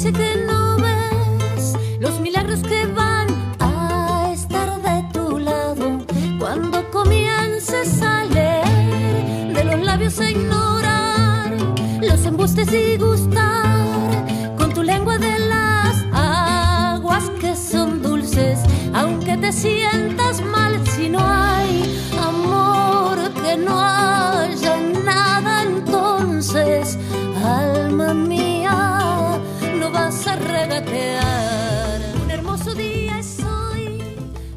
parece que no ves los milagros que van a estar de tu lado cuando comiences a leer de los labios a ignorar los embustes y gustar con tu lengua de las aguas que son dulces, aunque te sientas mal si no hay amor, que no haya nada entonces, alma mía, no vas a regatear. Un hermoso día es hoy,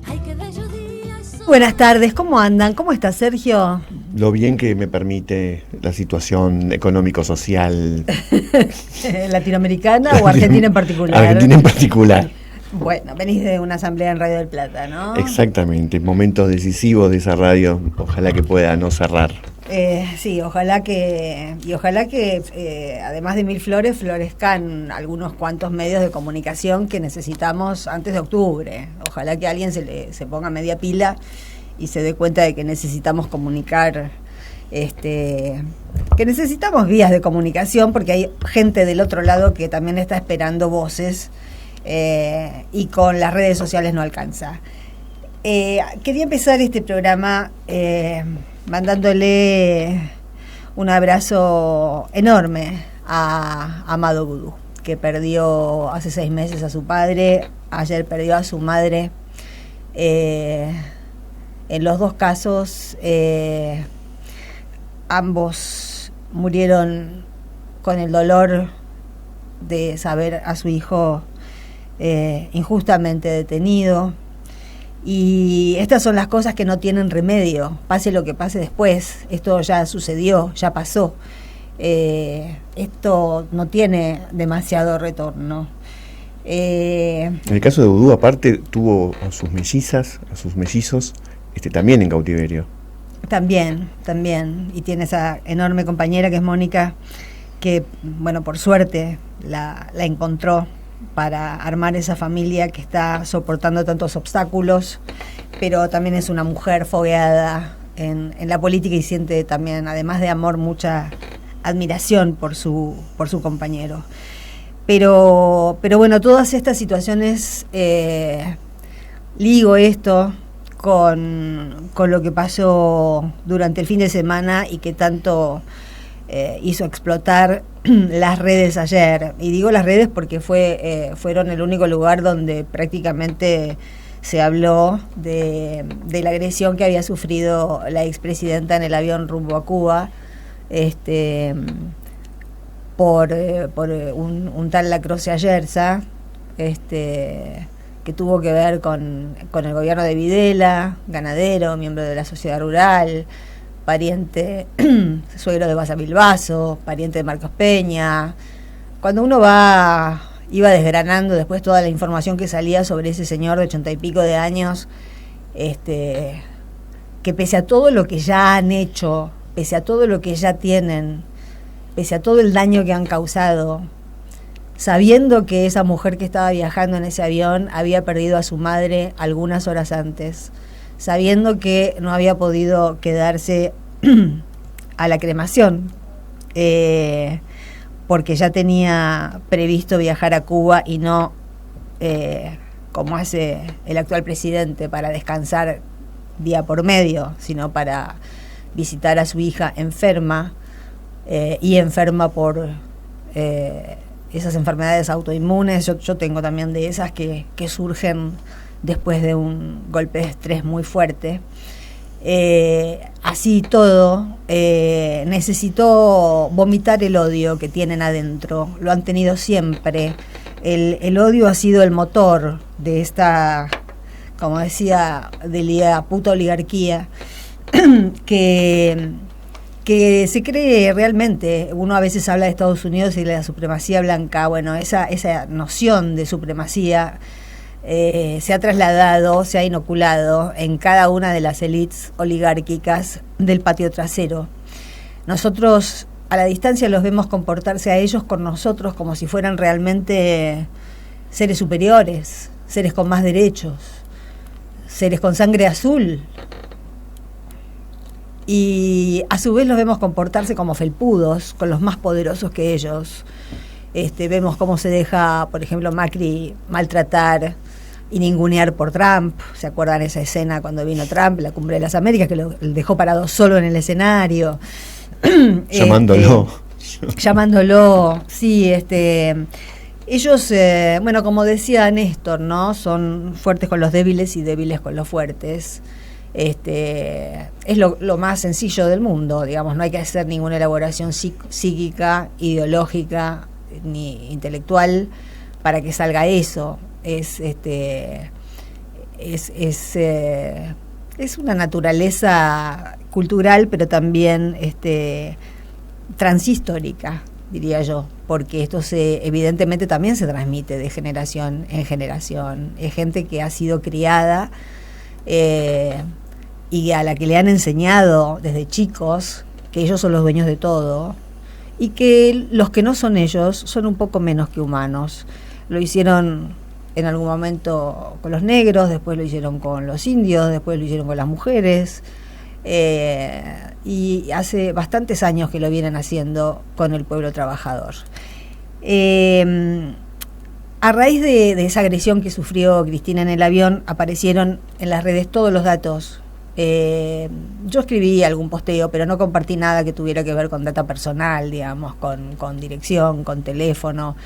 ay qué bello día es hoy. Buenas tardes, ¿cómo andan? ¿Cómo está Sergio? Lo bien que me permite la situación económico-social ¿Latinoamericana o Argentina en particular? Argentina en particular. Bueno, venís de una asamblea en Radio del Plata, ¿no? Exactamente, momentos decisivos de esa radio, ojalá que pueda no cerrar. Sí, ojalá que además de mil flores, florezcan algunos cuantos medios de comunicación que necesitamos antes de octubre. Ojalá que alguien se ponga media pila y se dé cuenta de que necesitamos comunicar, que necesitamos vías de comunicación, porque hay gente del otro lado que también está esperando voces, y con las redes sociales no alcanza. Quería empezar este programa mandándole un abrazo enorme a Amado Vudú, que perdió hace 6 meses a su padre, ayer perdió a su madre. En los dos casos, ambos murieron con el dolor de saber a su hijo injustamente detenido. Y estas son las cosas que no tienen remedio, pase lo que pase después. Esto ya sucedió, ya pasó. Esto no tiene demasiado retorno. En el caso de Vudú, aparte, tuvo a sus mellizas, a sus mellizos, también en cautiverio. También. Y tiene esa enorme compañera que es Mónica, que, bueno, por suerte la encontró para armar esa familia que está soportando tantos obstáculos, pero también es una mujer fogueada en la política y siente también, además de amor, mucha admiración por su compañero. Pero bueno, todas estas situaciones, ligo esto con lo que pasó durante el fin de semana y que tanto hizo explotar las redes ayer. Y digo las redes porque fueron el único lugar donde prácticamente se habló de la agresión que había sufrido la expresidenta en el avión rumbo a Cuba, por un tal Lacroce Ayerza, que tuvo que ver con el gobierno de Videla, ganadero, miembro de la sociedad rural, pariente, suegro de Basa Bilbaso, pariente de Marcos Peña. Cuando uno iba desgranando después toda la información que salía sobre ese señor de 80 y pico de años, que pese a todo lo que ya han hecho, pese a todo lo que ya tienen, pese a todo el daño que han causado, sabiendo que esa mujer que estaba viajando en ese avión había perdido a su madre algunas horas antes, sabiendo que no había podido quedarse a la cremación, porque ya tenía previsto viajar a Cuba y no como hace el actual presidente, para descansar día por medio, sino para visitar a su hija enferma, y enferma por esas enfermedades autoinmunes. Yo tengo también de esas que surgen después de un golpe de estrés muy fuerte. Así todo, necesitó vomitar el odio que tienen adentro. Lo han tenido siempre. El odio ha sido el motor de esta, como decía Delia, puta oligarquía, que se cree realmente. Uno a veces habla de Estados Unidos y de la supremacía blanca. Bueno, esa noción de supremacía se ha trasladado, se ha inoculado en cada una de las élites oligárquicas del patio trasero. Nosotros a la distancia los vemos comportarse a ellos con nosotros como si fueran realmente seres superiores, seres con más derechos, seres con sangre azul. Y a su vez los vemos comportarse como felpudos con los más poderosos que ellos. Vemos cómo se deja, por ejemplo, Macri maltratar y ningunear por Trump. ¿Se acuerdan esa escena cuando vino Trump, la Cumbre de las Américas, que lo dejó parado solo en el escenario? Llamándolo, sí, ellos, bueno, como decía Néstor, ¿no? Son fuertes con los débiles y débiles con los fuertes. Es lo más sencillo del mundo, digamos, no hay que hacer ninguna elaboración psíquica, ideológica ni intelectual para que salga eso. Es una naturaleza cultural, pero también transhistórica, diría yo, porque esto evidentemente también se transmite de generación en generación. Es gente que ha sido criada y a la que le han enseñado desde chicos que ellos son los dueños de todo y que los que no son ellos son un poco menos que humanos. Lo hicieron en algún momento con los negros, después lo hicieron con los indios, después lo hicieron con las mujeres, y hace bastantes años que lo vienen haciendo con el pueblo trabajador. A raíz de esa agresión que sufrió Cristina en el avión, aparecieron en las redes todos los datos. Yo escribí algún posteo, pero no compartí nada que tuviera que ver con data personal, digamos, con dirección, con teléfono.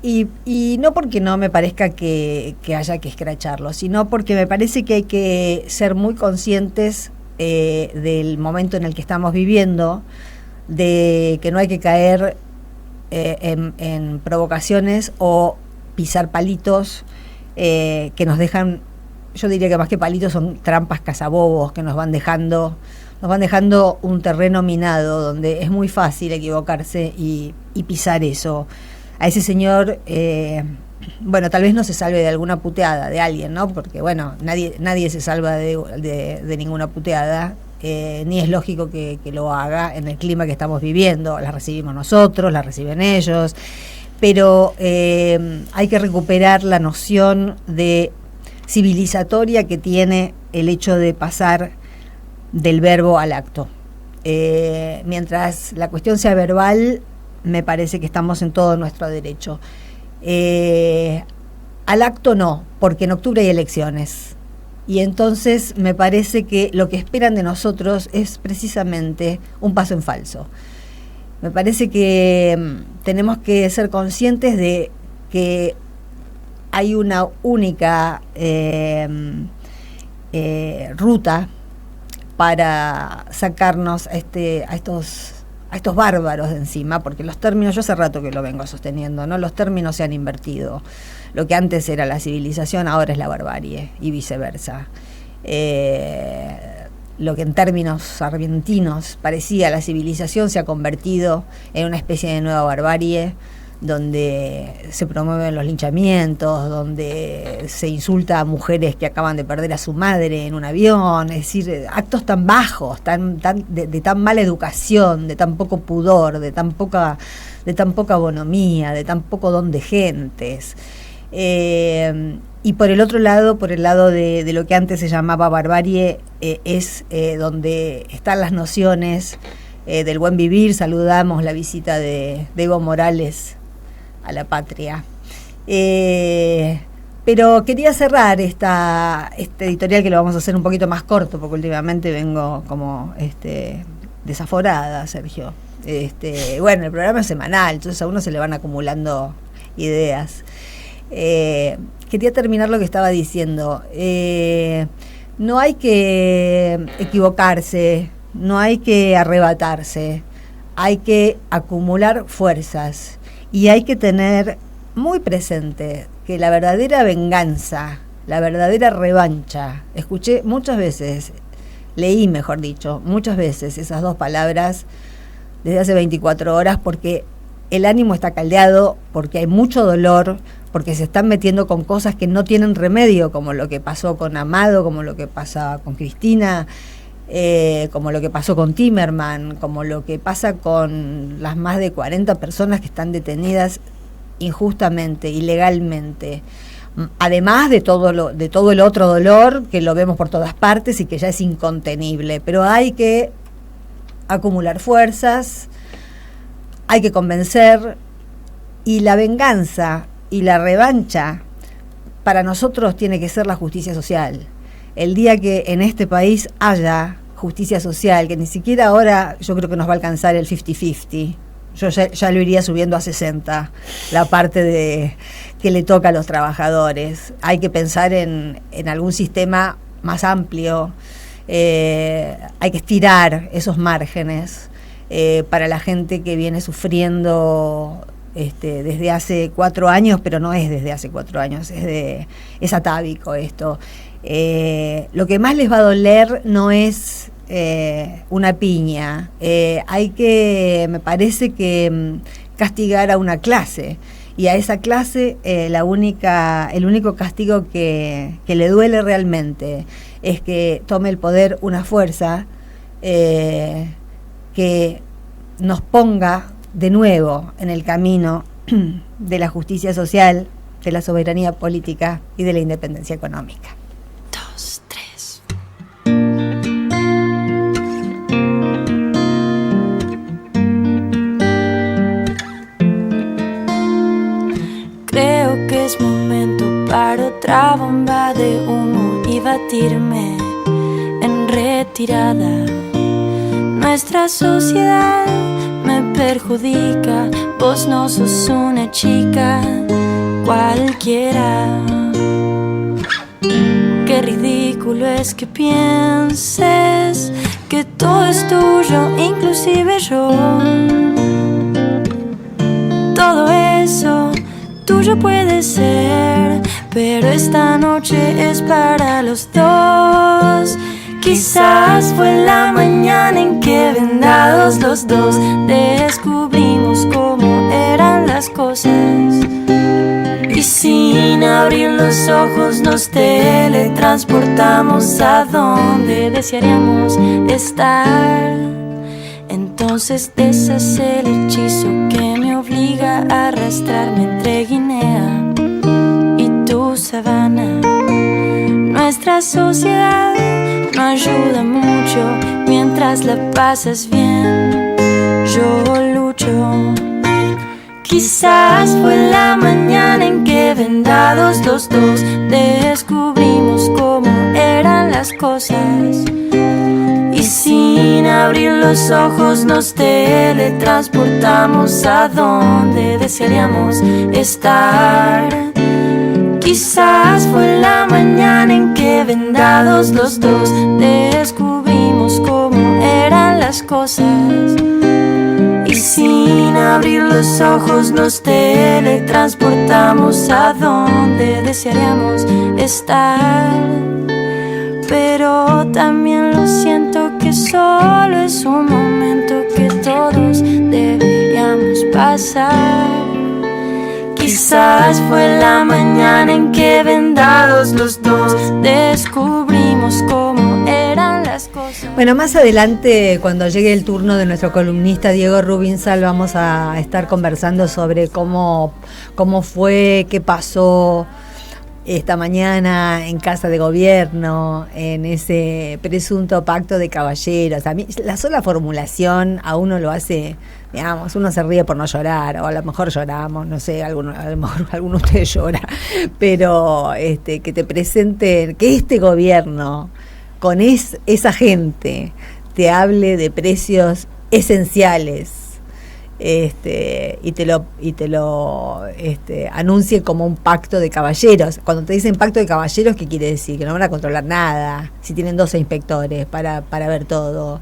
Y no porque no me parezca que haya que escracharlo, sino porque me parece que hay que ser muy conscientes del momento en el que estamos viviendo, de que no hay que caer en provocaciones o pisar palitos que nos dejan, yo diría que más que palitos son trampas cazabobos que nos van dejando un terreno minado donde es muy fácil equivocarse y pisar eso. A ese señor, bueno, tal vez no se salve de alguna puteada de alguien, ¿no? Porque, bueno, nadie se salva de ninguna puteada, ni es lógico que lo haga en el clima que estamos viviendo. La recibimos nosotros, la reciben ellos, pero hay que recuperar la noción de civilizatoria que tiene el hecho de pasar del verbo al acto. Mientras la cuestión sea verbal, me parece que estamos en todo nuestro derecho. Al acto no, porque en octubre hay elecciones. Y entonces me parece que lo que esperan de nosotros es precisamente un paso en falso. Me parece que tenemos que ser conscientes de que hay una única ruta para sacarnos a estos bárbaros de encima, porque los términos, yo hace rato que lo vengo sosteniendo, ¿no? Los términos se han invertido. Lo que antes era la civilización ahora es la barbarie y viceversa. Lo que en términos argentinos parecía la civilización se ha convertido en una especie de nueva barbarie, donde se promueven los linchamientos, donde se insulta a mujeres que acaban de perder a su madre en un avión, es decir, actos tan bajos, de tan mala educación, de tan poco pudor, de tan poca bonomía, de tan poco don de gentes. Y por el otro lado, por el lado de lo que antes se llamaba barbarie, es donde están las nociones del buen vivir. Saludamos la visita de Evo Morales a la patria. Pero quería cerrar este editorial, que lo vamos a hacer un poquito más corto, porque últimamente vengo como desaforada, Sergio. Bueno, el programa es semanal, entonces a uno se le van acumulando ideas. Quería terminar lo que estaba diciendo. No hay que equivocarse, no hay que arrebatarse, hay que acumular fuerzas. Y hay que tener muy presente que la verdadera venganza, la verdadera revancha, escuché muchas veces, leí mejor dicho, muchas veces esas dos palabras desde hace 24 horas, porque el ánimo está caldeado, porque hay mucho dolor, porque se están metiendo con cosas que no tienen remedio, como lo que pasó con Amado, como lo que pasa con Cristina, como lo que pasó con Timerman, como lo que pasa con las más de 40 personas que están detenidas injustamente, ilegalmente, además de todo el otro dolor que lo vemos por todas partes y que ya es incontenible. Pero hay que acumular fuerzas, hay que convencer, y la venganza y la revancha para nosotros tiene que ser la justicia social. El día que en este país haya justicia social, que ni siquiera ahora yo creo que nos va a alcanzar el 50-50, yo ya lo iría subiendo a 60, la parte de que le toca a los trabajadores. Hay que pensar en algún sistema más amplio, hay que estirar esos márgenes para la gente que viene sufriendo desde hace 4 años, pero no es desde hace 4 años, es atávico esto. Lo que más les va a doler no es una piña, me parece que castigar a una clase, y a esa clase el único castigo que le duele realmente es que tome el poder una fuerza que nos ponga de nuevo en el camino de la justicia social, de la soberanía política y de la independencia económica. 2, 3. Creo que es momento para otra bomba de humo y batirme en retirada. Nuestra sociedad me perjudica, vos no sos una chica cualquiera. Qué ridículo es que pienses que todo es tuyo, inclusive yo. Todo eso tuyo puede ser, pero esta noche es para los dos. Quizás fue la mañana en que vendados los dos descubrimos cómo eran las cosas, y sin abrir los ojos nos teletransportamos a donde desearíamos estar. Entonces deshace el hechizo que me obliga a arrastrarme entre Guinea y tu sabana. Nuestra sociedad no ayuda mucho mientras la pasas bien. Yo lucho. Quizás fue la mañana en que vendados los dos descubrimos cómo eran las cosas, y sin abrir los ojos nos teletransportamos a donde desearíamos estar. Quizás fue la mañana en que vendados los dos descubrimos cómo eran las cosas, y sin abrir los ojos nos teletransportamos a donde desearíamos estar. Pero también lo siento que solo es un momento que todos deberíamos pasar. Quizás fue la mañana en que vendados los dos descubrimos cómo eran las cosas. Bueno, más adelante, cuando llegue el turno de nuestro columnista Diego Rubinsal, vamos a estar conversando sobre cómo fue, qué pasó esta mañana en Casa de Gobierno, en ese presunto pacto de caballeros. A mí la sola formulación a uno lo hace, digamos, uno se ríe por no llorar, o a lo mejor lloramos, no sé, a lo mejor alguno de ustedes llora, pero que te presenten, que este gobierno con esa gente te hable de precios esenciales, y te lo anuncie como un pacto de caballeros. Cuando te dicen pacto de caballeros, ¿qué quiere decir? Que no van a controlar nada, si tienen 12 inspectores para ver todo.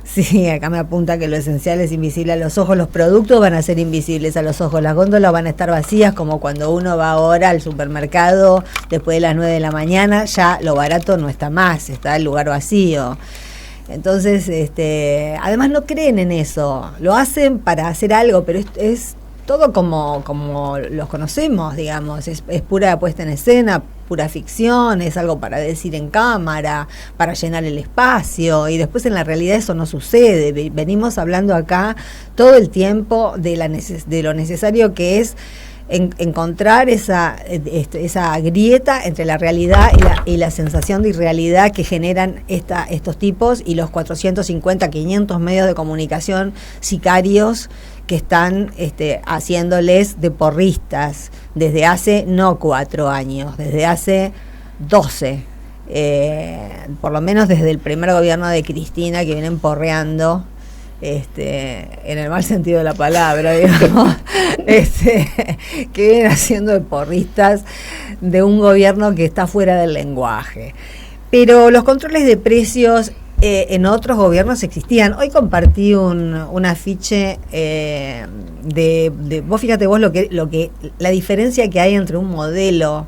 Sí, acá me apunta que lo esencial es invisible a los ojos. Los productos van a ser invisibles a los ojos. Las góndolas van a estar vacías, como cuando uno va ahora al supermercado después de las 9 de la mañana. Ya lo barato no está más, está el lugar vacío. Entonces, además no creen en eso. Lo hacen para hacer algo, pero es todo como los conocemos, digamos. Es pura puesta en escena, pura ficción, es algo para decir en cámara, para llenar el espacio, y después en la realidad eso no sucede. Venimos hablando acá todo el tiempo de lo necesario que es encontrar esa grieta entre la realidad y la sensación de irrealidad que generan estos tipos y los 450, 500 medios de comunicación sicarios que están haciéndoles de porristas desde hace no 4 años, desde hace 12, por lo menos desde el primer gobierno de Cristina, que vienen porreando, en el mal sentido de la palabra, digamos, que vienen haciendo de porristas de un gobierno que está fuera del lenguaje. Pero los controles de precios en otros gobiernos existían. Hoy compartí un afiche de vos fíjate vos la diferencia que hay entre un modelo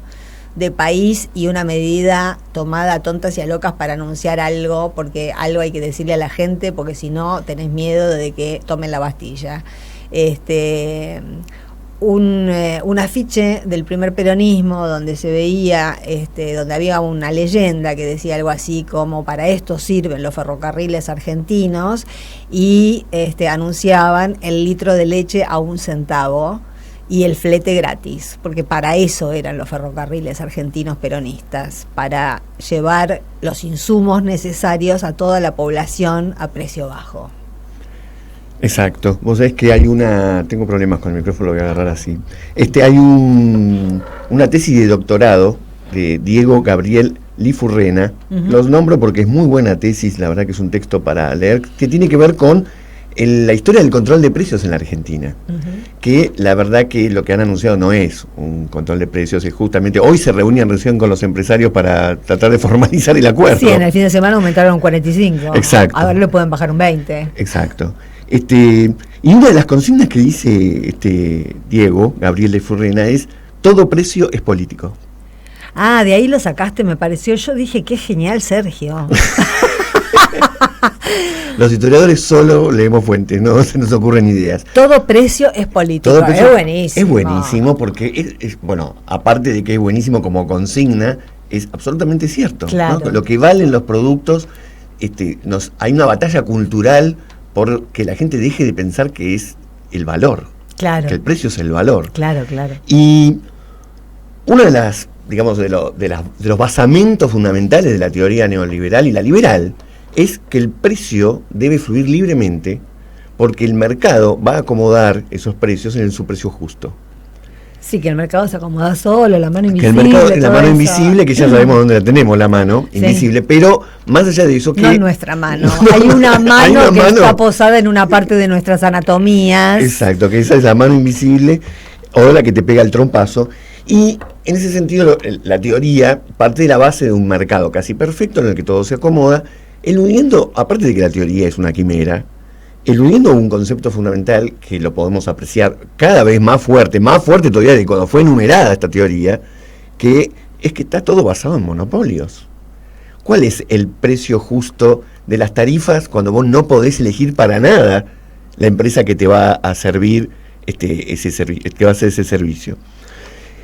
de país y una medida tomada a tontas y a locas para anunciar algo, porque algo hay que decirle a la gente, porque si no tenés miedo de que tomen la Bastilla. Un afiche del primer peronismo donde se veía, donde había una leyenda que decía algo así como: para esto sirven los ferrocarriles argentinos, y anunciaban el litro de leche a 1 centavo y el flete gratis, porque para eso eran los ferrocarriles argentinos peronistas, para llevar los insumos necesarios a toda la población a precio bajo. Exacto. Vos sabés que hay tengo problemas con el micrófono, lo voy a agarrar así. Hay una tesis de doctorado de Diego Gabriel Lifurrena. Los nombro porque es muy buena tesis, la verdad que es un texto para leer, que tiene que ver con la historia del control de precios en la Argentina, que la verdad que lo que han anunciado no es un control de precios, es justamente, hoy se reunían recién con los empresarios para tratar de formalizar el acuerdo. Sí, en el fin de semana aumentaron un 45. Exacto. A ver, le pueden bajar un 20. Exacto. Y una de las consignas que dice Diego Gabriel de Furrena es: todo precio es político. Ah, de ahí lo sacaste, me pareció. Yo dije, qué genial, Sergio. Los historiadores solo leemos fuentes, no se nos ocurren ideas. Todo precio es político. Todo precio es buenísimo. Es buenísimo porque, bueno, aparte de que es buenísimo como consigna, es absolutamente cierto. Claro. ¿No? Lo que valen los productos, hay una batalla cultural por que la gente deje de pensar que es el valor. Claro. Que el precio es el valor. Claro, claro. Y una de las, digamos, de los basamentos fundamentales de la teoría neoliberal y la liberal es que el precio debe fluir libremente, porque el mercado va a acomodar esos precios en su precio justo. Sí, que el mercado se acomoda solo, la mano invisible. Que el mercado, la mano invisible, que ya sabemos dónde la tenemos, la mano invisible, pero más allá de eso, que no nuestra mano, hay una mano que está posada en una parte de nuestras anatomías. Exacto, que esa es la mano invisible, o la que te pega el trompazo. Y en ese sentido, la teoría parte de la base de un mercado casi perfecto en el que todo se acomoda, eludiendo, aparte de que la teoría es una quimera, eludiendo un concepto fundamental que lo podemos apreciar cada vez más fuerte todavía de cuando fue enumerada esta teoría, que es que está todo basado en monopolios. ¿Cuál es el precio justo de las tarifas cuando vos no podés elegir para nada la empresa que te va a servir que va a hacer ese servicio?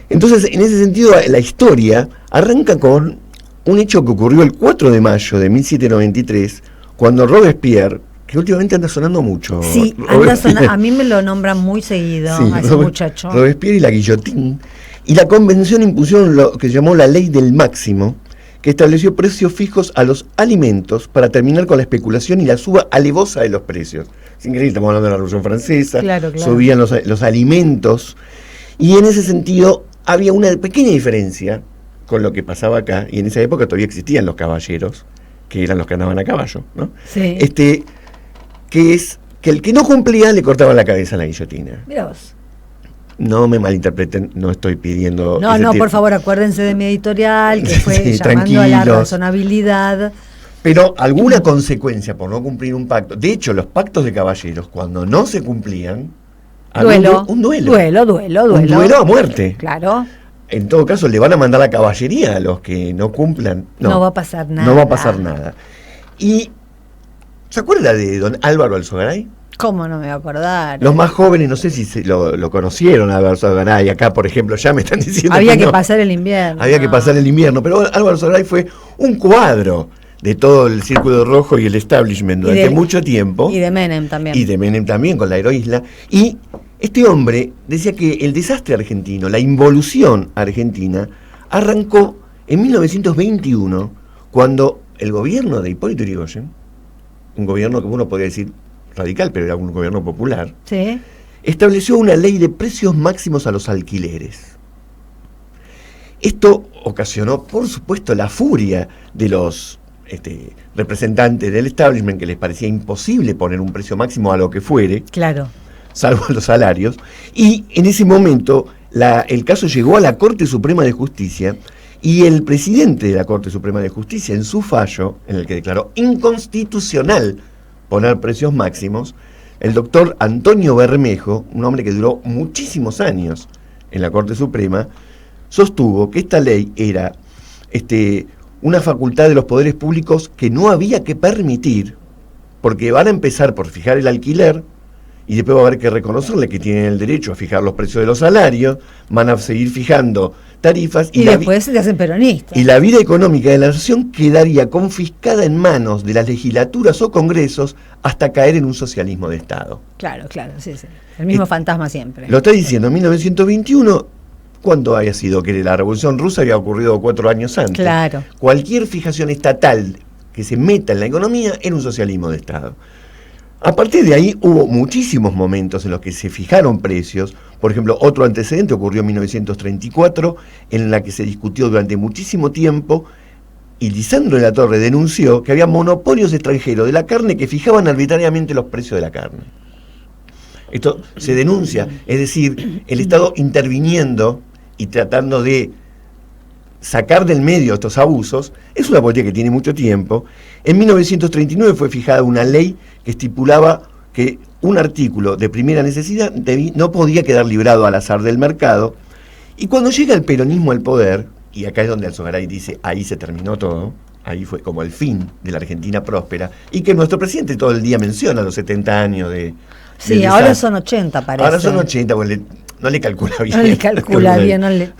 Entonces, en ese sentido, la historia arranca con un hecho que ocurrió el 4 de mayo de 1793, cuando Robespierre, que últimamente anda sonando mucho. Sí, anda sonando, a mí me lo nombran muy seguido, sí, a ese muchacho. Robespierre y la guillotín. Y la convención impusieron lo que se llamó la ley del máximo, que estableció precios fijos a los alimentos para terminar con la especulación y la suba alevosa de los precios. Es increíble, estamos hablando de la Revolución Francesa, claro. Subían los alimentos, y en ese sentido había una pequeña diferencia con lo que pasaba acá, y en esa época todavía existían los caballeros, que eran los que andaban a caballo, ¿no? Sí. Que es que el que no cumplía le cortaban la cabeza a la guillotina. Mirá vos. No me malinterpreten, no estoy pidiendo... No, por favor, acuérdense de mi editorial, que fue sí, llamando a la razonabilidad. Pero alguna consecuencia por no cumplir un pacto. De hecho, los pactos de caballeros, cuando no se cumplían, duelo. Un duelo. Un duelo a muerte. Claro. En todo caso, le van a mandar la caballería a los que no cumplan. No va a pasar nada. No va a pasar nada. Y, ¿se acuerda de don Álvaro Alzogaray? ¿Cómo no me voy a acordar? Los más jóvenes, no sé si lo conocieron, Álvaro Alzogaray. Acá, por ejemplo, ya me están diciendo había que pasar el invierno. Había que pasar el invierno. Pero Álvaro Alzogaray fue un cuadro de todo el Círculo Rojo y el establishment durante mucho tiempo. Y de Menem también. Y de Menem también, con la Aeroisla. Y Este hombre decía que el desastre argentino, la involución argentina, arrancó en 1921, cuando el gobierno de Hipólito Yrigoyen, un gobierno que uno podría decir radical, pero era un gobierno popular, Sí. estableció una ley de precios máximos a los alquileres. Esto ocasionó, por supuesto, la furia de los representantes del establishment, que les parecía imposible poner un precio máximo a lo que fuere, Claro. salvo a los salarios, y en ese momento el caso llegó a la Corte Suprema de Justicia, y el presidente de la Corte Suprema de Justicia, en su fallo, en el que declaró inconstitucional poner precios máximos, el doctor Antonio Bermejo, un hombre que duró muchísimos años en la Corte Suprema, sostuvo que esta ley era una facultad de los poderes públicos que no había que permitir, porque van a empezar por fijar el alquiler, y después va a haber que reconocerle que tienen el derecho a fijar los precios de los salarios, van a seguir fijando tarifas, Y después se te hacen peronistas. y la vida económica de la nación quedaría confiscada en manos de las legislaturas o congresos hasta caer en un socialismo de Estado. Claro, sí. El mismo fantasma siempre. Lo está diciendo en 1921, cuando haya sido que la Revolución Rusa había ocurrido 4 años antes. Claro. Cualquier fijación estatal que se meta en la economía era un socialismo de Estado. A partir de ahí hubo muchísimos momentos en los que se fijaron precios. Por ejemplo, otro antecedente ocurrió en 1934, en la que se discutió durante muchísimo tiempo, y Lisandro de la Torre denunció que había monopolios extranjeros de la carne que fijaban arbitrariamente los precios de la carne. Esto se denuncia, es decir, el Estado interviniendo y tratando de sacar del medio estos abusos. Es una política que tiene mucho tiempo. En 1939 fue fijada una ley que estipulaba que un artículo de primera necesidad no podía quedar librado al azar del mercado, y cuando llega el peronismo al poder, y acá es donde Alzogaray dice, ahí se terminó todo, ahí fue como el fin de la Argentina próspera, y que nuestro presidente todo el día menciona los 70 años de... Sí, ahora son 80, parece. Ahora son 80, bueno, no le calcula bien. No le calcula bien, no le...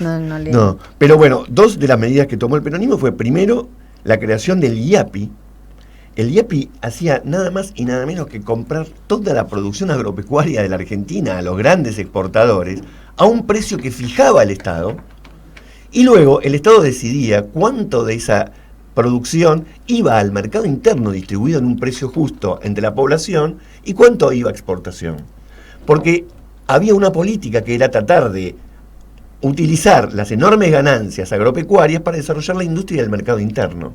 No, pero bueno, dos de las medidas que tomó el peronismo fue, primero, la creación del IAPI. El IAPI hacía nada más y nada menos que comprar toda la producción agropecuaria de la Argentina a los grandes exportadores a un precio que fijaba el Estado, y luego el Estado decidía cuánto de esa producción iba al mercado interno distribuido en un precio justo entre la población y cuánto iba a exportación. Porque había una política que era tratar de utilizar las enormes ganancias agropecuarias para desarrollar la industria del mercado interno.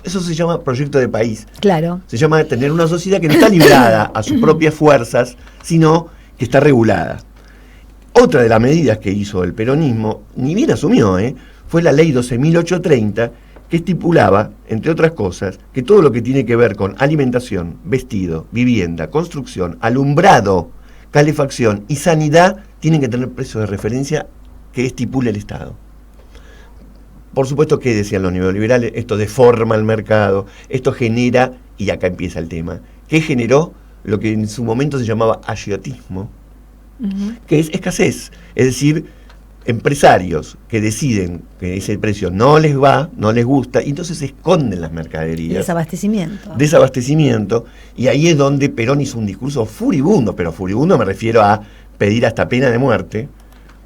Eso se llama proyecto de país. Claro. Se llama tener una sociedad que no está librada a sus propias fuerzas, sino que está regulada. Otra de las medidas que hizo el peronismo, ni bien asumió, fue la ley 12.830, que estipulaba, entre otras cosas, que todo lo que tiene que ver con alimentación, vestido, vivienda, construcción, alumbrado, calefacción y sanidad tienen que tener precios de referencia que estipule el Estado. Por supuesto que, decían los neoliberales, esto deforma el mercado, esto genera, y acá empieza el tema, que generó lo que en su momento se llamaba agiotismo, que es escasez, es decir, empresarios que deciden que ese precio no les va, no les gusta, y entonces esconden las mercaderías. Desabastecimiento, y ahí es donde Perón hizo un discurso furibundo, pero furibundo me refiero a pedir hasta pena de muerte,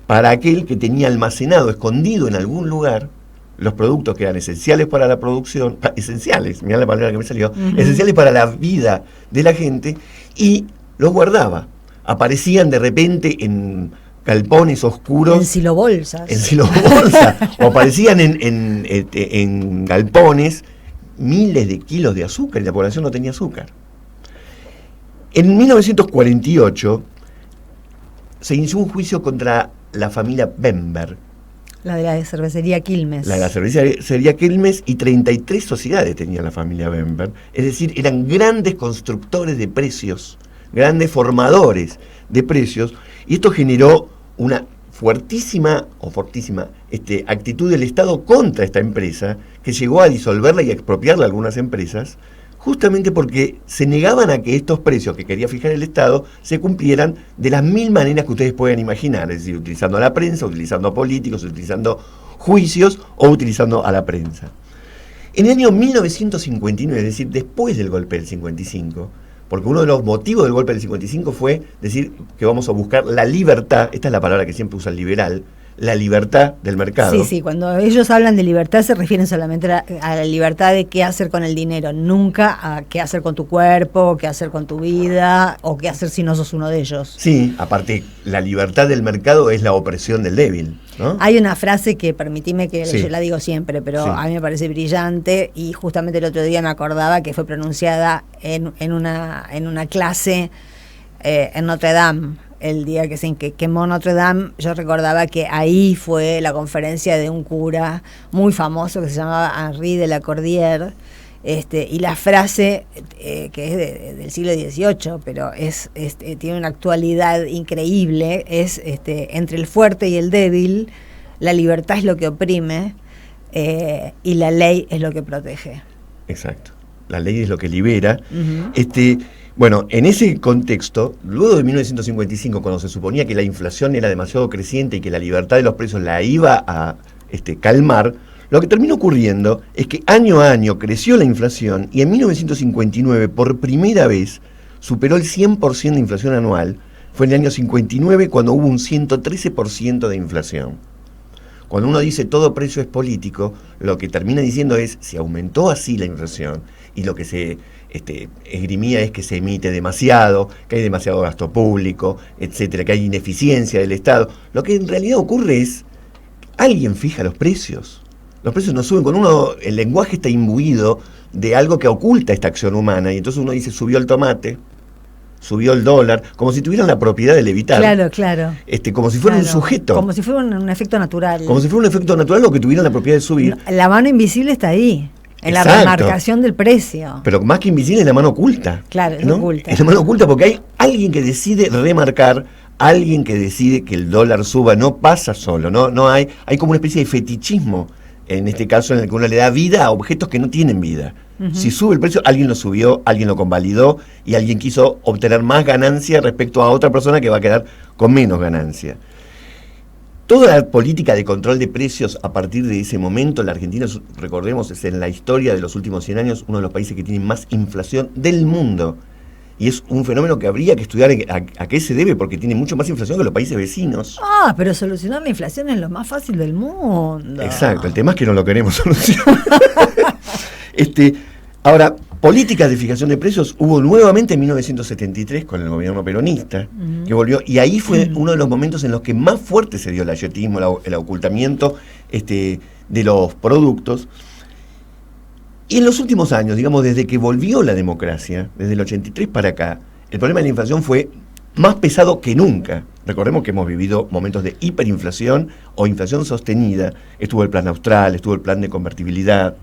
para aquel que tenía almacenado, escondido en algún lugar, los productos que eran esenciales para la producción, esenciales, mirá la palabra que me salió, esenciales para la vida de la gente, y los guardaba. Aparecían de repente en galpones oscuros. En silobolsas. O aparecían en galpones miles de kilos de azúcar, y la población no tenía azúcar. En 1948 se inició un juicio contra la familia Bember. La de la cervecería Quilmes. La de la cervecería Quilmes, y 33 sociedades tenía la familia Bember. Es decir, eran grandes constructores de precios, grandes formadores de precios, y esto generó una fortísima actitud del Estado contra esta empresa, que llegó a disolverla y a expropiarla a algunas empresas, justamente porque se negaban a que estos precios que quería fijar el Estado se cumplieran de las 1000 maneras que ustedes puedan imaginar, es decir, utilizando a la prensa, utilizando a políticos, utilizando juicios o utilizando a la prensa. En el año 1959, es decir, después del golpe del 55, porque uno de los motivos del golpe del 55 fue decir que vamos a buscar la libertad, esta es la palabra que siempre usa el liberal, la libertad del mercado. Sí, sí, cuando ellos hablan de libertad se refieren solamente a la libertad de qué hacer con el dinero, nunca a qué hacer con tu cuerpo, qué hacer con tu vida, o qué hacer si no sos uno de ellos. Sí, aparte, la libertad del mercado es la opresión del débil, ¿no? Hay una frase que, permitime que Sí. yo la digo siempre, pero Sí. a mí me parece brillante, y justamente el otro día me acordaba que fue pronunciada en una clase en Notre Dame. El día que se quemó Notre Dame, yo recordaba que ahí fue la conferencia de un cura muy famoso que se llamaba Henri de la Cordière, y la frase, que es del siglo XVIII, pero tiene una actualidad increíble, es entre el fuerte y el débil, la libertad es lo que oprime, y la ley es lo que protege. Exacto. La ley es lo que libera. Uh-huh. Bueno, en ese contexto, luego de 1955, cuando se suponía que la inflación era demasiado creciente y que la libertad de los precios la iba a calmar, lo que terminó ocurriendo es que año a año creció la inflación y en 1959, por primera vez, superó el 100% de inflación anual. Fue en el año 59 cuando hubo un 113% de inflación. Cuando uno dice todo precio es político, lo que termina diciendo es, si aumentó así la inflación y lo que se esgrimía es que se emite demasiado, que hay demasiado gasto público, etcétera, que hay ineficiencia del Estado, lo que en realidad ocurre es, alguien fija los precios. Los precios no suben, el lenguaje está imbuido de algo que oculta esta acción humana, y entonces uno dice, subió el tomate, subió el dólar, como si tuvieran la propiedad de levitar. Claro. Como si fuera un sujeto. Como si fuera un efecto natural. Como si fuera un efecto natural o que tuvieran la propiedad de subir. La mano invisible está ahí, en Exacto. la remarcación del precio. Pero más que invisible es la mano oculta. Claro, es ¿no? oculta. Es la mano oculta porque hay alguien que decide remarcar, alguien que decide que el dólar suba, no pasa solo, no hay como una especie de fetichismo, en este caso en el que uno le da vida a objetos que no tienen vida. Uh-huh. Si sube el precio, alguien lo subió, alguien lo convalidó y alguien quiso obtener más ganancia respecto a otra persona que va a quedar con menos ganancia. Toda la política de control de precios a partir de ese momento, la Argentina, recordemos, es en la historia de los últimos 100 años uno de los países que tiene más inflación del mundo. Y es un fenómeno que habría que estudiar a qué se debe, porque tiene mucho más inflación que los países vecinos. Pero solucionar la inflación es lo más fácil del mundo. Exacto, el tema es que no lo queremos solucionar. Ahora, políticas de fijación de precios hubo nuevamente en 1973 con el gobierno peronista, que volvió, y ahí fue uno de los momentos en los que más fuerte se dio el ayetismo, el ocultamiento de los productos. Y en los últimos años, digamos, desde que volvió la democracia, desde el 83 para acá, el problema de la inflación fue más pesado que nunca. Recordemos que hemos vivido momentos de hiperinflación o inflación sostenida. Estuvo el plan austral, estuvo el plan de convertibilidad.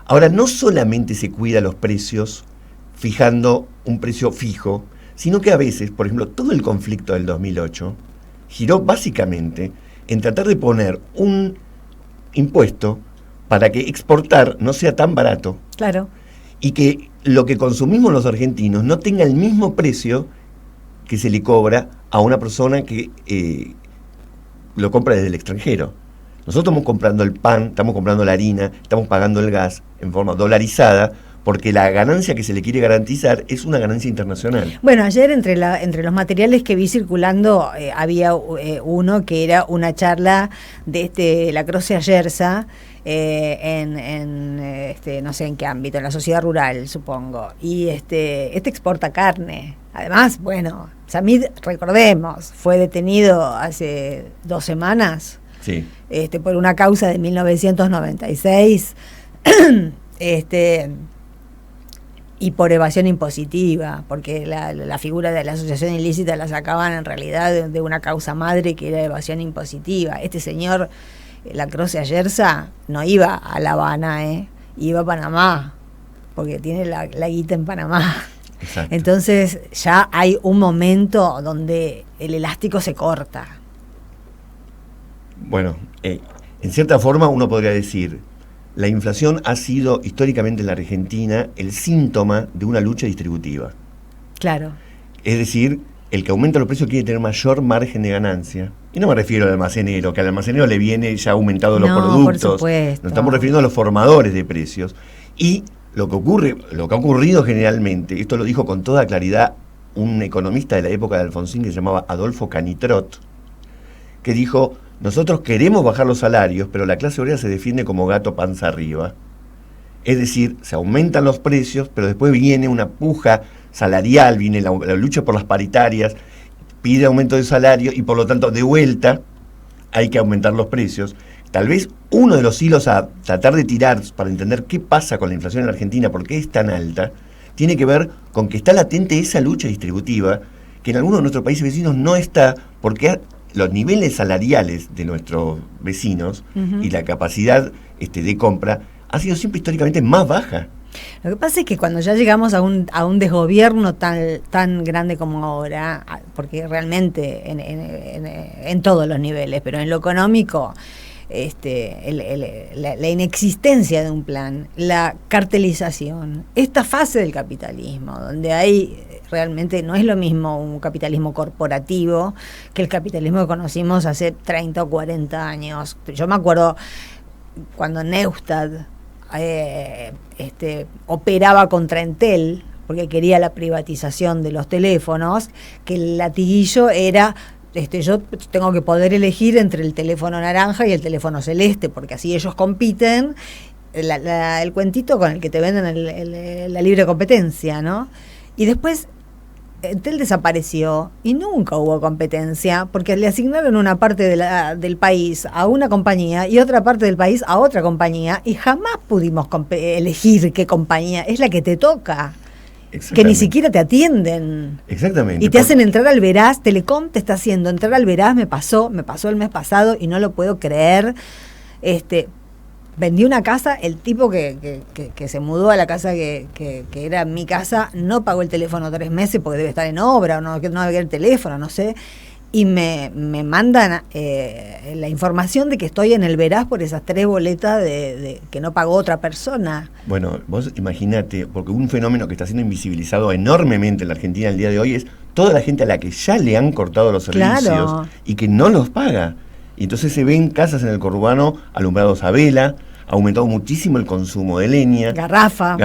Ahora, no solamente se cuida los precios fijando un precio fijo, sino que a veces, por ejemplo, todo el conflicto del 2008 giró básicamente en tratar de poner un impuesto para que exportar no sea tan barato. Claro. Y que lo que consumimos los argentinos no tenga el mismo precio que se le cobra a una persona que lo compra desde el extranjero. Nosotros estamos comprando el pan, estamos comprando la harina, estamos pagando el gas en forma dolarizada, porque la ganancia que se le quiere garantizar es una ganancia internacional. Bueno, ayer entre los materiales que vi circulando había uno que era una charla de Lacroze Ayerza en no sé en qué ámbito, en la sociedad rural, supongo. Y exporta carne. Además, bueno, Samid, recordemos, fue detenido hace 2 semanas. Sí. Por una causa de 1996 y por evasión impositiva, porque la figura de la asociación ilícita la sacaban en realidad de una causa madre que era evasión impositiva. Este señor Lacroze Ayerza no iba a La Habana, iba a Panamá, porque tiene la guita en Panamá. Exacto. Entonces ya hay un momento donde el elástico se corta. Bueno, en cierta forma uno podría decir, la inflación ha sido históricamente en la Argentina el síntoma de una lucha distributiva. Claro. Es decir, el que aumenta los precios quiere tener mayor margen de ganancia. Y no me refiero al almacenero, que al almacenero le viene ya aumentado los productos. Por supuesto. Nos estamos refiriendo a los formadores de precios. Y lo que ha ocurrido generalmente, esto lo dijo con toda claridad un economista de la época de Alfonsín que se llamaba Adolfo Canitrot, que dijo: nosotros queremos bajar los salarios, pero la clase obrera se defiende como gato panza arriba. Es decir, se aumentan los precios, pero después viene una puja salarial, viene la lucha por las paritarias, pide aumento de salario y por lo tanto de vuelta hay que aumentar los precios. Tal vez uno de los hilos a tratar de tirar para entender qué pasa con la inflación en la Argentina, por qué es tan alta, tiene que ver con que está latente esa lucha distributiva que en algunos de nuestros países vecinos no está, porque los niveles salariales de nuestros vecinos y la capacidad de compra ha sido siempre históricamente más baja. Lo que pasa es que cuando ya llegamos a un desgobierno tan grande como ahora, porque realmente en todos los niveles, pero en lo económico, la inexistencia de un plan, la cartelización, esta fase del capitalismo, donde hay realmente no es lo mismo un capitalismo corporativo que el capitalismo que conocimos hace 30 o 40 años. Yo me acuerdo cuando Neustadt operaba contra Entel, porque quería la privatización de los teléfonos, que el latiguillo era: yo tengo que poder elegir entre el teléfono naranja y el teléfono celeste, porque así ellos compiten. El cuentito con el que te venden la libre competencia, ¿no? Y después Entel desapareció y nunca hubo competencia, porque le asignaron una parte del país a una compañía y otra parte del país a otra compañía, y jamás pudimos elegir qué compañía es la que te toca, que ni siquiera te atienden. Exactamente. Y te hacen entrar al Veraz. Telecom te está haciendo entrar al Veraz. Me pasó el mes pasado y no lo puedo creer. Vendí una casa, el tipo que se mudó a la casa que era mi casa, no pagó el teléfono 3 meses porque debe estar en obra, o no había el teléfono, no sé, y me mandan la información de que estoy en el Veraz por esas 3 boletas de que no pagó otra persona. Bueno, vos imagínate, porque un fenómeno que está siendo invisibilizado enormemente en la Argentina el día de hoy es toda la gente a la que ya le han cortado los servicios, claro, y que no los paga. Y entonces se ven casas en el conurbano alumbrados a vela, ha aumentado muchísimo el consumo de leña. Garrafa.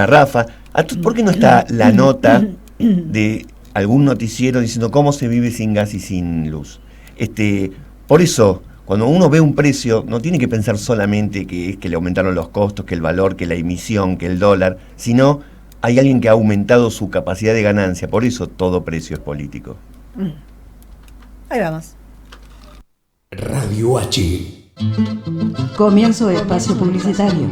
¿Por qué no está la nota de algún noticiero diciendo cómo se vive sin gas y sin luz? Por eso, cuando uno ve un precio, no tiene que pensar solamente que es que le aumentaron los costos, que el valor, que la emisión, que el dólar, sino hay alguien que ha aumentado su capacidad de ganancia. Por eso todo precio es político. Ahí vamos. Radio H. Comienzo de espacio publicitario.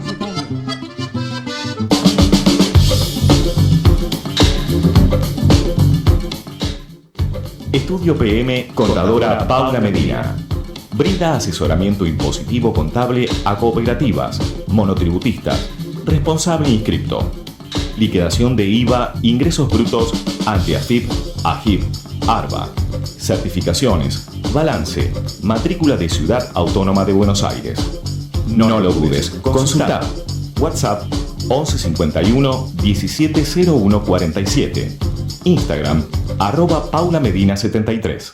Estudio PM Contadora Paula Medina. Brinda asesoramiento impositivo contable a cooperativas, monotributistas, responsable inscripto, liquidación de IVA, ingresos brutos ante AFIP, AGIP, ARBA, certificaciones, balance, matrícula de Ciudad Autónoma de Buenos Aires. No lo dudes, consulta. WhatsApp 1151 170147. Instagram @PaulaMedina73.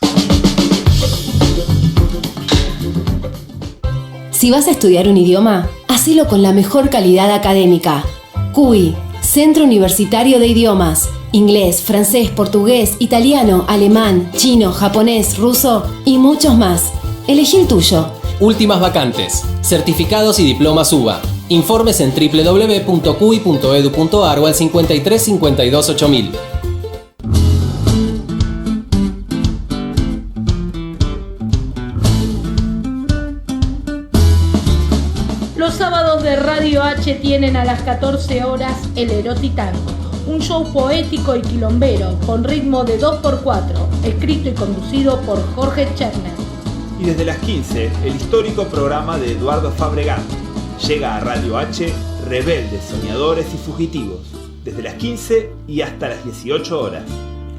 Si vas a estudiar un idioma, hacelo con la mejor calidad académica. CUI, Centro Universitario de Idiomas. Inglés, francés, portugués, italiano, alemán, chino, japonés, ruso y muchos más. Elegí el tuyo. Últimas vacantes. Certificados y diplomas UBA. Informes en www.cui.edu.ar o al 53 52 8000. Los sábados de Radio H tienen a las 14 horas El Erotitango, un show poético y quilombero con ritmo de 2x4, escrito y conducido por Jorge Cherner. Y desde las 15, el histórico programa de Eduardo Fabregán. Llega a Radio H, Rebeldes, Soñadores y Fugitivos, desde las 15 y hasta las 18 horas.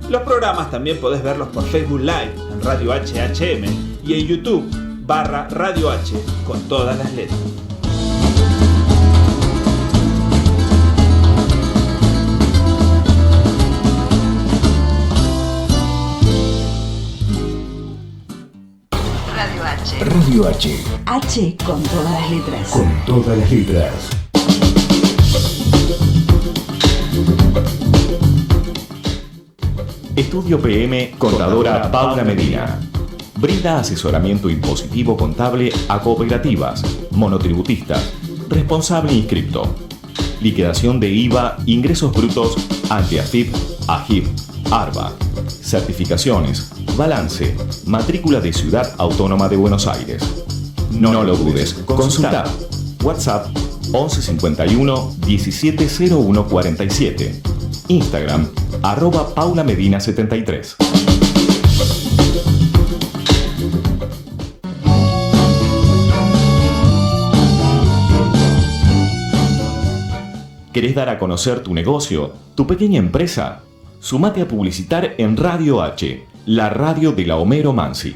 Los programas también podés verlos por Facebook Live en Radio HHM y en YouTube /Radio H con todas las letras. Radio H. H con todas las letras. Con todas las letras. Estudio PM Contadora Paula Medina. Brinda asesoramiento impositivo contable a cooperativas, monotributistas, responsable inscripto. Liquidación de IVA, ingresos brutos ante AFIP, AGIP, ARBA. Certificaciones, balance, matrícula de Ciudad Autónoma de Buenos Aires. No lo dudes, consulta. WhatsApp 1151 170147. Instagram @PaulaMedina73. ¿Querés dar a conocer tu negocio, tu pequeña empresa? Sumate a publicitar en Radio H, la radio de la Homero Mansi.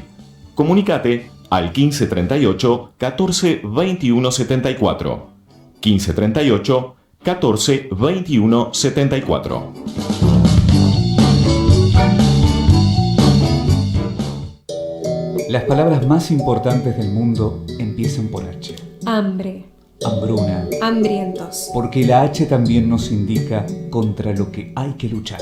Comunicate al 1538 14 21 74. 1538 14 21 74. Las palabras más importantes del mundo empiezan por H. Hambre. Hambruna. Hambrientos. Porque la H también nos indica contra lo que hay que luchar.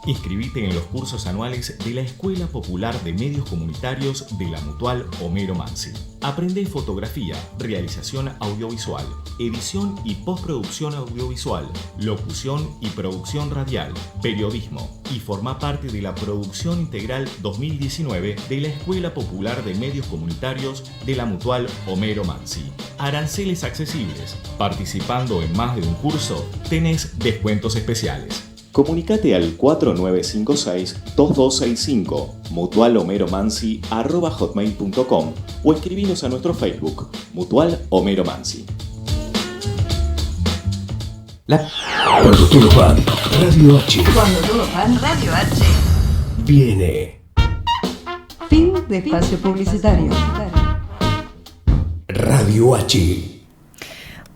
Inscribite en los cursos anuales de la Escuela Popular de Medios Comunitarios de la Mutual Homero Mansi. Aprende fotografía, realización audiovisual, edición y postproducción audiovisual, locución y producción radial, periodismo y forma parte de la Producción Integral 2019 de la Escuela Popular de Medios Comunitarios de la Mutual Homero Mansi. Aranceles accesibles. Participando en más de un curso, tenés descuentos especiales. Comunicate al 4956-2265 mutualhomeromansi@hotmail.com o escribinos a nuestro Facebook Mutual Homero Mansi. Cuando todo fan, Radio H. Cuando todo fan, Radio H. Viene. Fin de espacio publicitario. Radio H.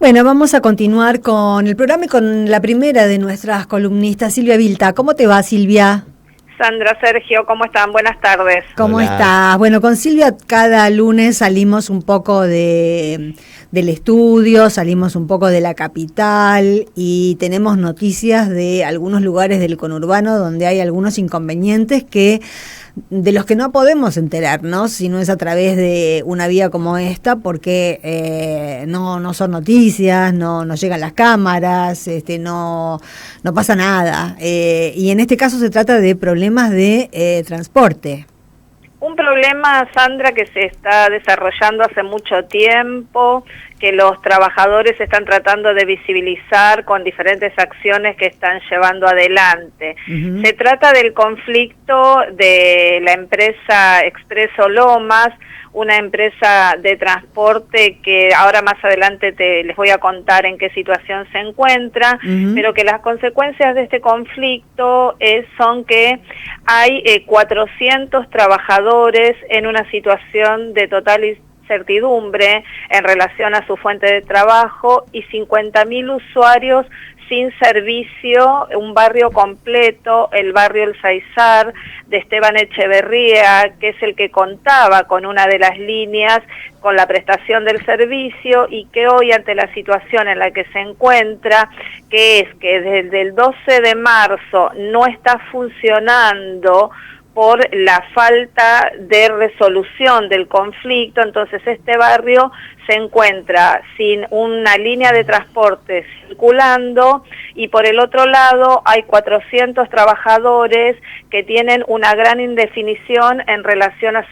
Bueno, vamos a continuar con el programa y con la primera de nuestras columnistas, Silvia Vilta. ¿Cómo te va, Silvia? Sandra, Sergio, ¿cómo están? Buenas tardes. ¿Cómo estás? Bueno, con Silvia cada lunes salimos un poco del estudio, salimos un poco de la capital y tenemos noticias de algunos lugares del conurbano donde hay algunos inconvenientes de los que no podemos enterarnos si no es a través de una vía como esta, porque no son noticias, no llegan las cámaras, no pasa nada. Y en este caso se trata de problemas de transporte. Un problema, Sandra, que se está desarrollando hace mucho tiempo, que los trabajadores están tratando de visibilizar con diferentes acciones que están llevando adelante. Uh-huh. Se trata del conflicto de la empresa Expreso Lomas, una empresa de transporte que ahora más adelante les voy a contar en qué situación se encuentra, uh-huh. Pero que las consecuencias de este conflicto son que hay 400 trabajadores en una situación de total incertidumbre en relación a su fuente de trabajo y 50.000 usuarios sin servicio, un barrio completo, el barrio El Saizar de Esteban Echeverría, que es el que contaba con una de las líneas con la prestación del servicio y que hoy ante la situación en la que se encuentra, que es que desde el 12 de marzo no está funcionando por la falta de resolución del conflicto, entonces este barrio se encuentra sin una línea de transporte circulando y por el otro lado hay 400 trabajadores que tienen una gran indefinición en relación a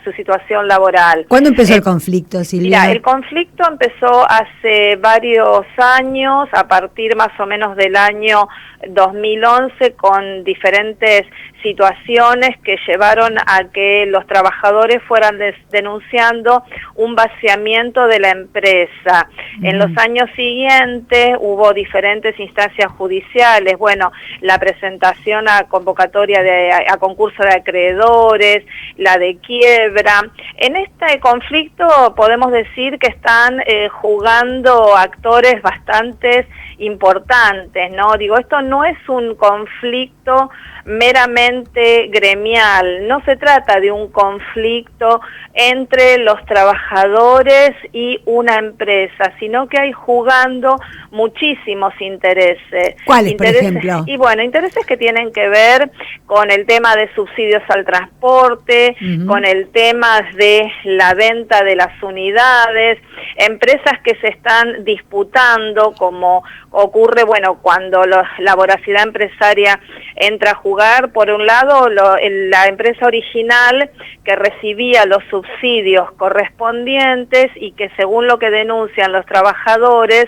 su situación laboral. ¿Cuándo empezó el conflicto, Silvia? Mira, el conflicto empezó hace varios años, a partir más o menos del año 2011, con diferentes situaciones que llevaron a que los trabajadores fueran denunciando un vaciamiento de la empresa. En los años siguientes hubo diferentes instancias judiciales, bueno, la presentación a convocatoria a concurso de acreedores, la de quiebra, quiebra. En este conflicto podemos decir que están jugando actores bastante importantes, ¿no? Digo, esto no es un conflicto meramente gremial, no se trata de un conflicto entre los trabajadores y una empresa, sino que hay jugando muchísimos intereses. ¿Cuáles, por ejemplo? Y bueno, intereses que tienen que ver con el tema de subsidios al transporte, con el tema de la venta de las unidades, empresas que se están disputando, como ocurre, bueno, cuando la voracidad empresaria entra a jugar. Por un lado, la empresa original que recibía los subsidios correspondientes y que, según lo que denuncian los trabajadores,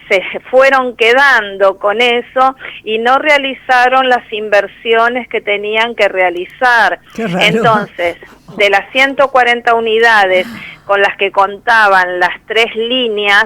se fueron quedando con eso y no realizaron las inversiones que tenían que realizar. Qué raro. Entonces, de las 140 unidades con las que contaban las tres líneas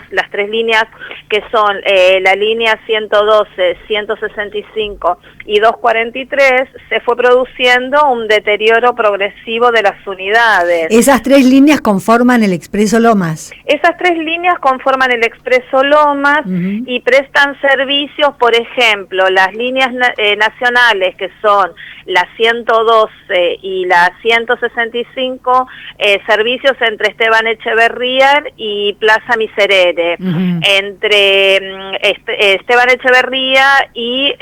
que son la línea 112, 165 y 243, se fue produciendo un deterioro progresivo de las unidades. Esas tres líneas conforman el Expreso Lomas. Esas tres líneas conforman el Expreso Lomas y prestan servicios, por ejemplo, las líneas nacionales, que son la 112 y la 165, servicios entre Esteban Echeverría y Plaza Miserere, entre Esteban Echeverría y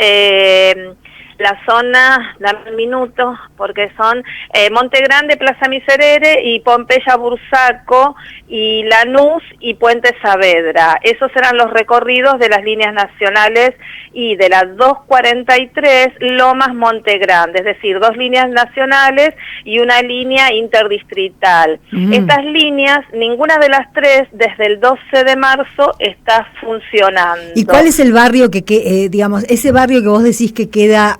la zona, dame un minuto, porque son Monte Grande, Plaza Miserere y Pompeya Bursaco y Lanús y Puente Saavedra. Esos eran los recorridos de las líneas nacionales y de las 243 Lomas Monte Grande, es decir, dos líneas nacionales y una línea interdistrital. Estas líneas, ninguna de las tres, desde el 12 de marzo está funcionando. ¿Y cuál es el barrio digamos, ese barrio que vos decís que queda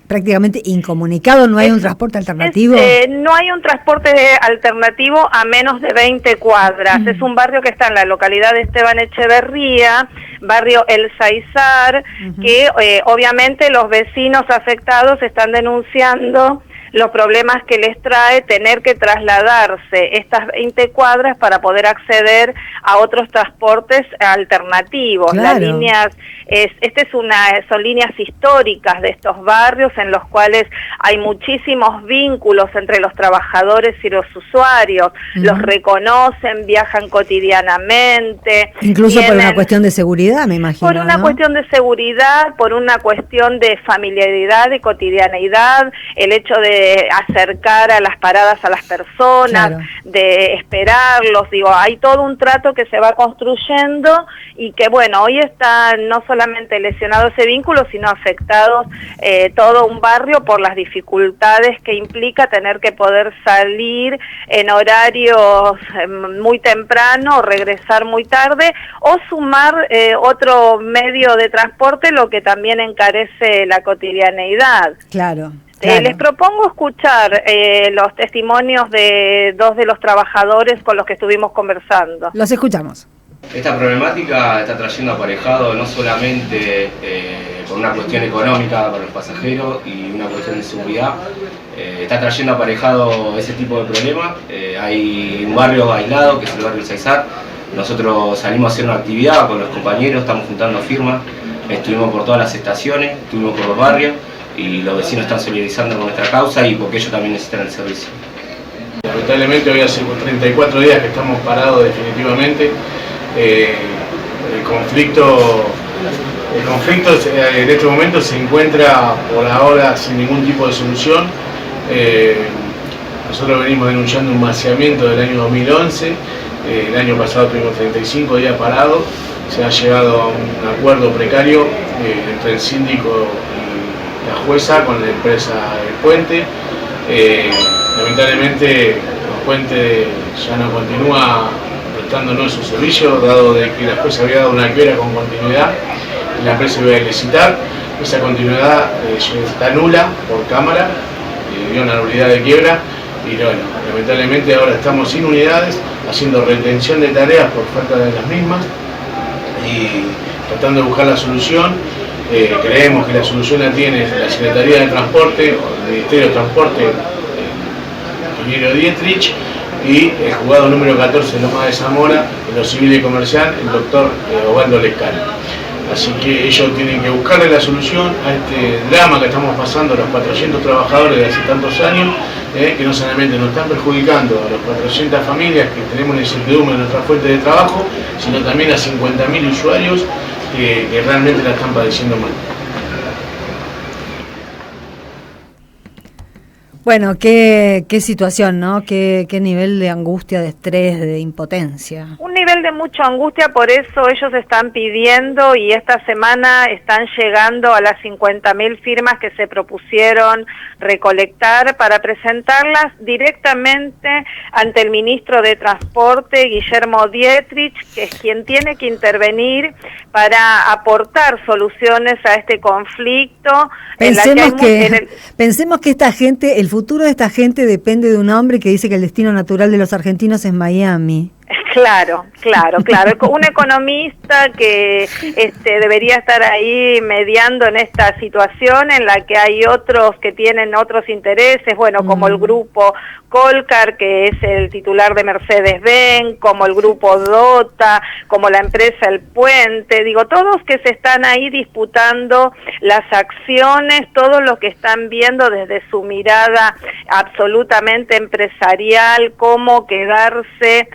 prácticamente incomunicado? ¿No hay un transporte alternativo? No hay un transporte alternativo a menos de 20 cuadras. Es un barrio que está en la localidad de Esteban Echeverría, barrio El Saizar, que obviamente los vecinos afectados están denunciando los problemas que les trae tener que trasladarse estas 20 cuadras para poder acceder a otros transportes alternativos. Claro. Las líneas, son líneas históricas de estos barrios en los cuales hay muchísimos vínculos entre los trabajadores y los usuarios. Los reconocen, viajan cotidianamente. Incluso por una cuestión de seguridad, me imagino. Por una cuestión de seguridad, por una cuestión de familiaridad, de cotidianeidad, el hecho de acercar a las paradas a las personas, claro, de esperarlos, digo, hay todo un trato que se va construyendo y que, bueno, hoy está no solamente lesionado ese vínculo, sino afectado todo un barrio por las dificultades que implica tener que poder salir en horarios muy temprano o regresar muy tarde o sumar otro medio de transporte, lo que también encarece la cotidianeidad. Claro. Les propongo escuchar los testimonios de dos de los trabajadores con los que estuvimos conversando. Los escuchamos. Esta problemática está trayendo aparejado no solamente por una cuestión económica para los pasajeros y una cuestión de seguridad, está trayendo aparejado ese tipo de problemas. Hay un barrio aislado que es el barrio El Saizar. Nosotros salimos a hacer una actividad con los compañeros, estamos juntando firmas, estuvimos por todas las estaciones, estuvimos por los barrios y los vecinos están solidarizando con nuestra causa y porque ellos también necesitan el servicio. Lamentablemente hoy hace 34 días que estamos parados definitivamente. El conflicto en este momento se encuentra por ahora sin ningún tipo de solución. Nosotros venimos denunciando un vaciamiento del año 2011, el año pasado tuvimos 35 días parados, se ha llegado a un acuerdo precario entre el síndico y la jueza con la empresa El Puente. Lamentablemente El Puente ya no continúa prestándonos su servicio, dado de que la jueza había dado una quiebra con continuidad y la empresa iba a licitar. Esa continuidad está nula por cámara, dio una nulidad de quiebra y bueno, lamentablemente ahora estamos sin unidades, haciendo retención de tareas por falta de las mismas y tratando de buscar la solución. Creemos que la solución la tiene la Secretaría de Transporte o el Ministerio de Transporte, ingeniero Dietrich, y el juzgado número 14 de Loma de Zamora, en lo civil y comercial, el doctor Osvaldo Lescano. Así que ellos tienen que buscarle la solución a este drama que estamos pasando los 400 trabajadores de hace tantos años, que no solamente nos están perjudicando a las 400 familias que tenemos la incertidumbre en nuestra fuente de trabajo, sino también a 50.000 usuarios que realmente la están padeciendo mal. Bueno, qué situación, ¿no? Qué nivel de angustia, de estrés, de impotencia. Un nivel de mucha angustia, por eso ellos están pidiendo y esta semana están llegando a las 50.000 firmas que se propusieron recolectar para presentarlas directamente ante el ministro de Transporte, Guillermo Dietrich, que es quien tiene que intervenir para aportar soluciones a este conflicto. Pensemos que esta gente, el futuro de esta gente depende de un hombre que dice que el destino natural de los argentinos es Miami. Claro. Un economista que debería estar ahí mediando en esta situación en la que hay otros que tienen otros intereses, bueno, como el grupo Colcar, que es el titular de Mercedes-Benz, como el grupo Dota, como la empresa El Puente, digo, todos que se están ahí disputando las acciones, todos los que están viendo desde su mirada absolutamente empresarial cómo quedarse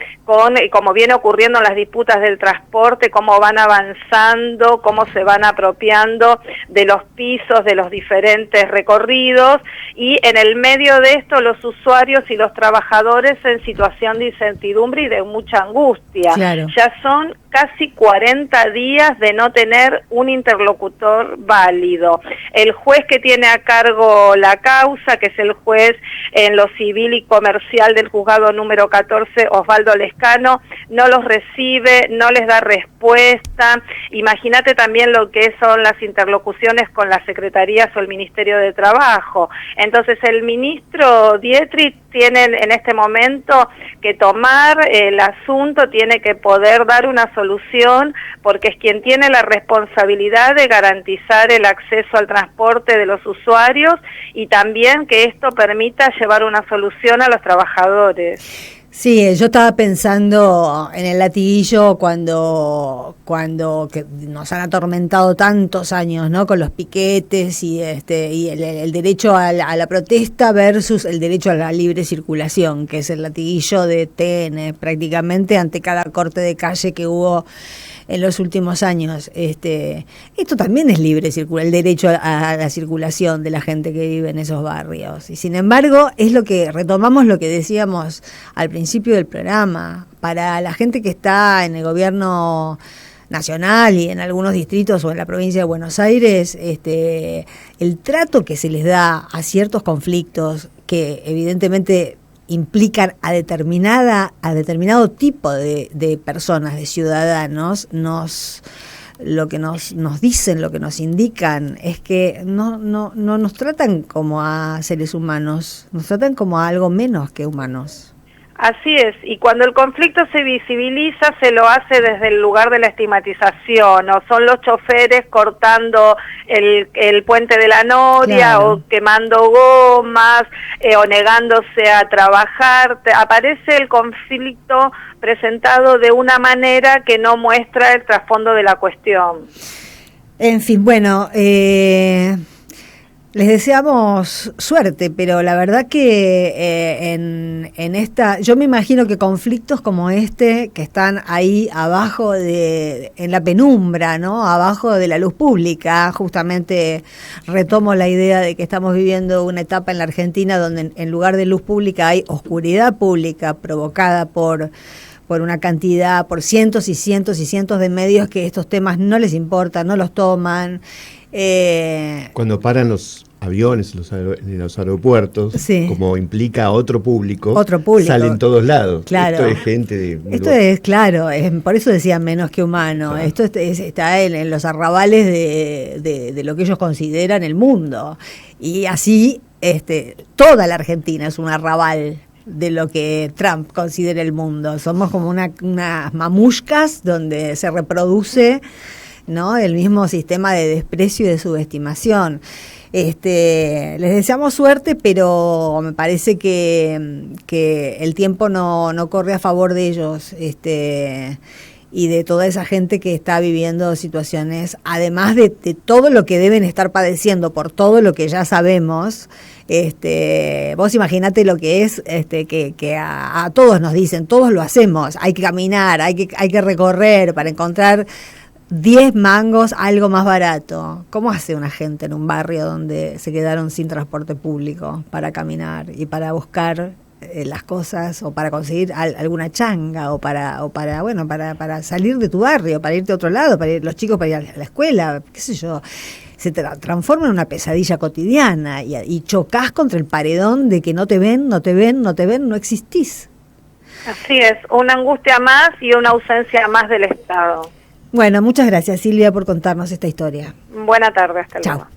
como viene ocurriendo en las disputas del transporte, cómo van avanzando, cómo se van apropiando de los pisos, de los diferentes recorridos, y en el medio de esto los usuarios y los trabajadores en situación de incertidumbre y de mucha angustia. Claro. Ya son casi 40 días de no tener un interlocutor válido. El juez que tiene a cargo la causa, que es el juez en lo civil y comercial del juzgado número 14, Osvaldo Lescano, no los recibe, no les da respuesta. Imagínate también lo que son las interlocuciones con las secretarías o el Ministerio de Trabajo. Entonces el ministro Dietrich tiene en este momento que tomar el asunto, tiene que poder dar una solución, porque es quien tiene la responsabilidad de garantizar el acceso al transporte de los usuarios y también que esto permita llevar una solución a los trabajadores. Sí, yo estaba pensando en el latiguillo cuando que nos han atormentado tantos años, ¿no? Con los piquetes y el derecho a la protesta versus el derecho a la libre circulación, que es el latiguillo de TN, prácticamente ante cada corte de calle que hubo en los últimos años. Esto también es libre circular, el derecho a la circulación de la gente que vive en esos barrios. Y sin embargo, es lo que retomamos lo que decíamos al principio del programa. Para la gente que está en el gobierno nacional y en algunos distritos o en la provincia de Buenos Aires, el trato que se les da a ciertos conflictos que evidentemente implican a determinado tipo de personas, de ciudadanos, lo que nos dicen, lo que nos indican es que no nos tratan como a seres humanos, nos tratan como a algo menos que humanos. Así es, y cuando el conflicto se visibiliza se lo hace desde el lugar de la estigmatización, o son los choferes cortando el puente de la Noria, claro, o quemando gomas, o negándose a trabajar. Aparece el conflicto presentado de una manera que no muestra el trasfondo de la cuestión. En fin, bueno, les deseamos suerte, pero la verdad que en esta, yo me imagino que conflictos como que están ahí abajo en la penumbra, ¿no? Abajo de la luz pública, justamente retomo la idea de que estamos viviendo una etapa en la Argentina donde en lugar de luz pública hay oscuridad pública provocada por una cantidad, por cientos y cientos y cientos de medios que estos temas no les importan, no los toman. Cuando paran los aviones en los aeropuertos, sí, como implica otro público, sale en todos lados. Claro. Esto es gente Esto es, claro, por eso decía menos que humano. Claro. Esto está en los arrabales de lo que ellos consideran el mundo. Y así toda la Argentina es un arrabal de lo que Trump considera el mundo. Somos como unas mamushkas donde se reproduce, ¿no?, el mismo sistema de desprecio y de subestimación. Les deseamos suerte, pero me parece que el tiempo no corre a favor de ellos, y de toda esa gente que está viviendo situaciones, además de todo lo que deben estar padeciendo por todo lo que ya sabemos. Vos imaginate lo que es, que a todos nos dicen, todos lo hacemos, hay que caminar, hay que recorrer para encontrar 10 mangos, algo más barato. ¿Cómo hace una gente en un barrio donde se quedaron sin transporte público para caminar y para buscar las cosas, o para conseguir alguna changa, o para salir de tu barrio, para irte a otro lado, los chicos para ir a la escuela, qué sé yo? Se transforma en una pesadilla cotidiana y chocás contra el paredón de que no te ven, no existís. Así es, una angustia más y una ausencia más del Estado. Bueno, muchas gracias, Silvia, por contarnos esta historia. Buena tarde, hasta luego. Chao.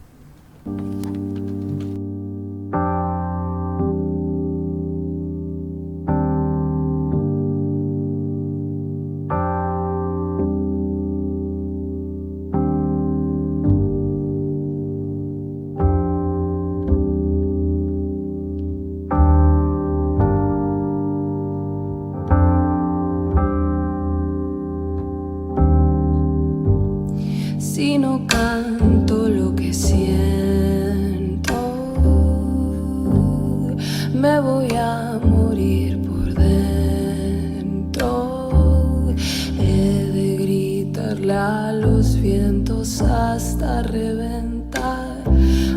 Si no canto lo que siento, me voy a morir por dentro. He de gritarle a los vientos hasta reventar,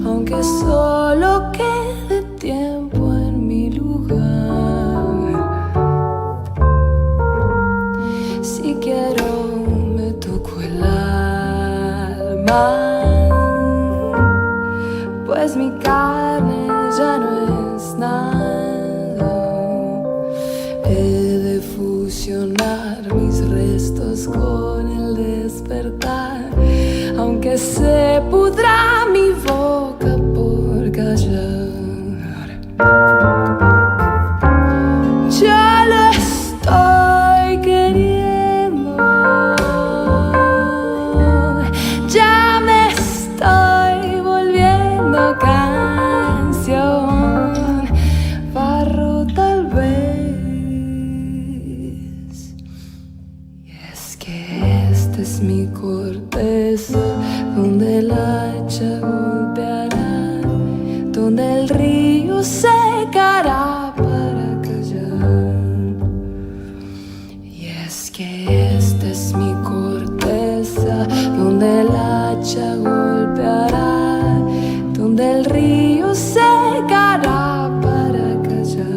aunque solo quede tiempo en mi lugar. Si quiero me toco el pues mi carne ya no es nada. He de fusionar mis restos con el despertar, aunque se pudra mi boca por callar. Ya lo estoy queriendo. Canción, barro tal vez. Y es que esta es mi corteza, donde el hacha golpeará, donde el río secará para callar. Y es que esta es mi corteza, donde el hacha golpeará, donde el río secará para callar.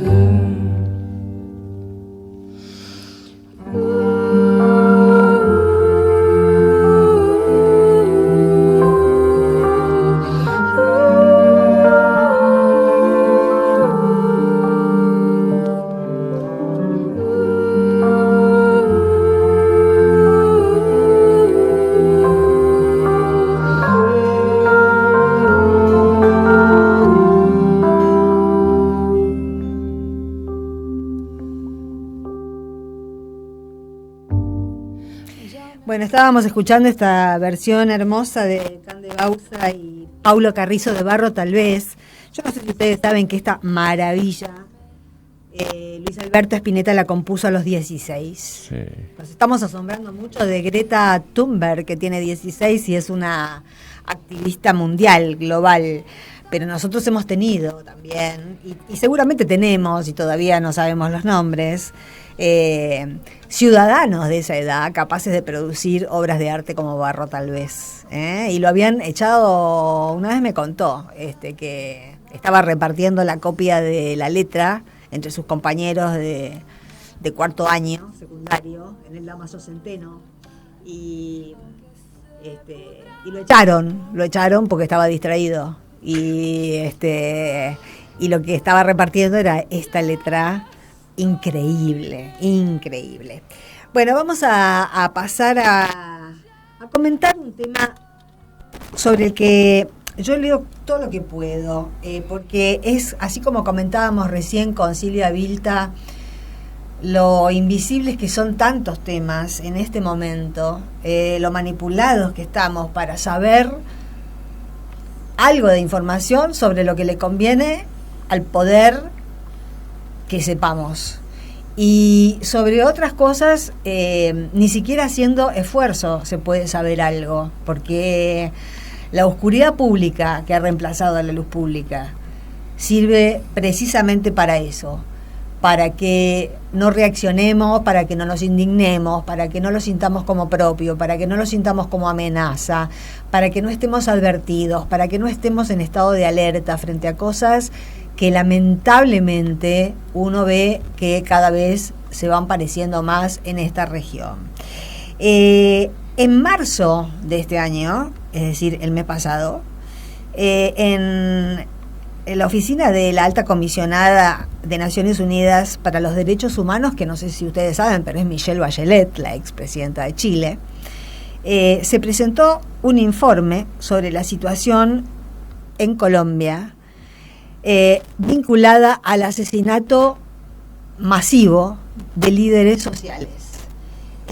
Bueno, estábamos escuchando esta versión hermosa de Can de Bauza y Paulo Carrizo de Barro tal vez. Yo no sé si ustedes saben que esta maravilla Luis Alberto Spinetta la compuso a los 16. Sí. Nos estamos asombrando mucho de Greta Thunberg, que tiene 16 y es una activista mundial, global. Pero nosotros hemos tenido también, y seguramente tenemos, y todavía no sabemos los nombres, ciudadanos de esa edad capaces de producir obras de arte como Barro tal vez, y lo habían echado, una vez me contó que estaba repartiendo la copia de la letra entre sus compañeros de cuarto año secundario en el Damaso Centeno, y lo echaron porque estaba distraído, y lo que estaba repartiendo era esta letra increíble. Bueno, vamos a pasar a comentar un tema sobre el que yo leo todo lo que puedo, porque es, así como comentábamos recién con Silvia Vilta, lo invisibles que son tantos temas en este momento, lo manipulados que estamos para saber algo de información sobre lo que le conviene al poder que sepamos. Y sobre otras cosas, ni siquiera haciendo esfuerzo se puede saber algo, porque la oscuridad pública que ha reemplazado a la luz pública sirve precisamente para eso, para que no reaccionemos, para que no nos indignemos, para que no lo sintamos como propio, para que no lo sintamos como amenaza, para que no estemos advertidos, para que no estemos en estado de alerta frente a cosas que lamentablemente uno ve que cada vez se van pareciendo más en esta región. En marzo de este año, es decir, el mes pasado, en la oficina de la Alta Comisionada de Naciones Unidas para los Derechos Humanos, que no sé si ustedes saben, pero es Michelle Bachelet, la expresidenta de Chile, se presentó un informe sobre la situación en Colombia vinculada al asesinato masivo de líderes sociales.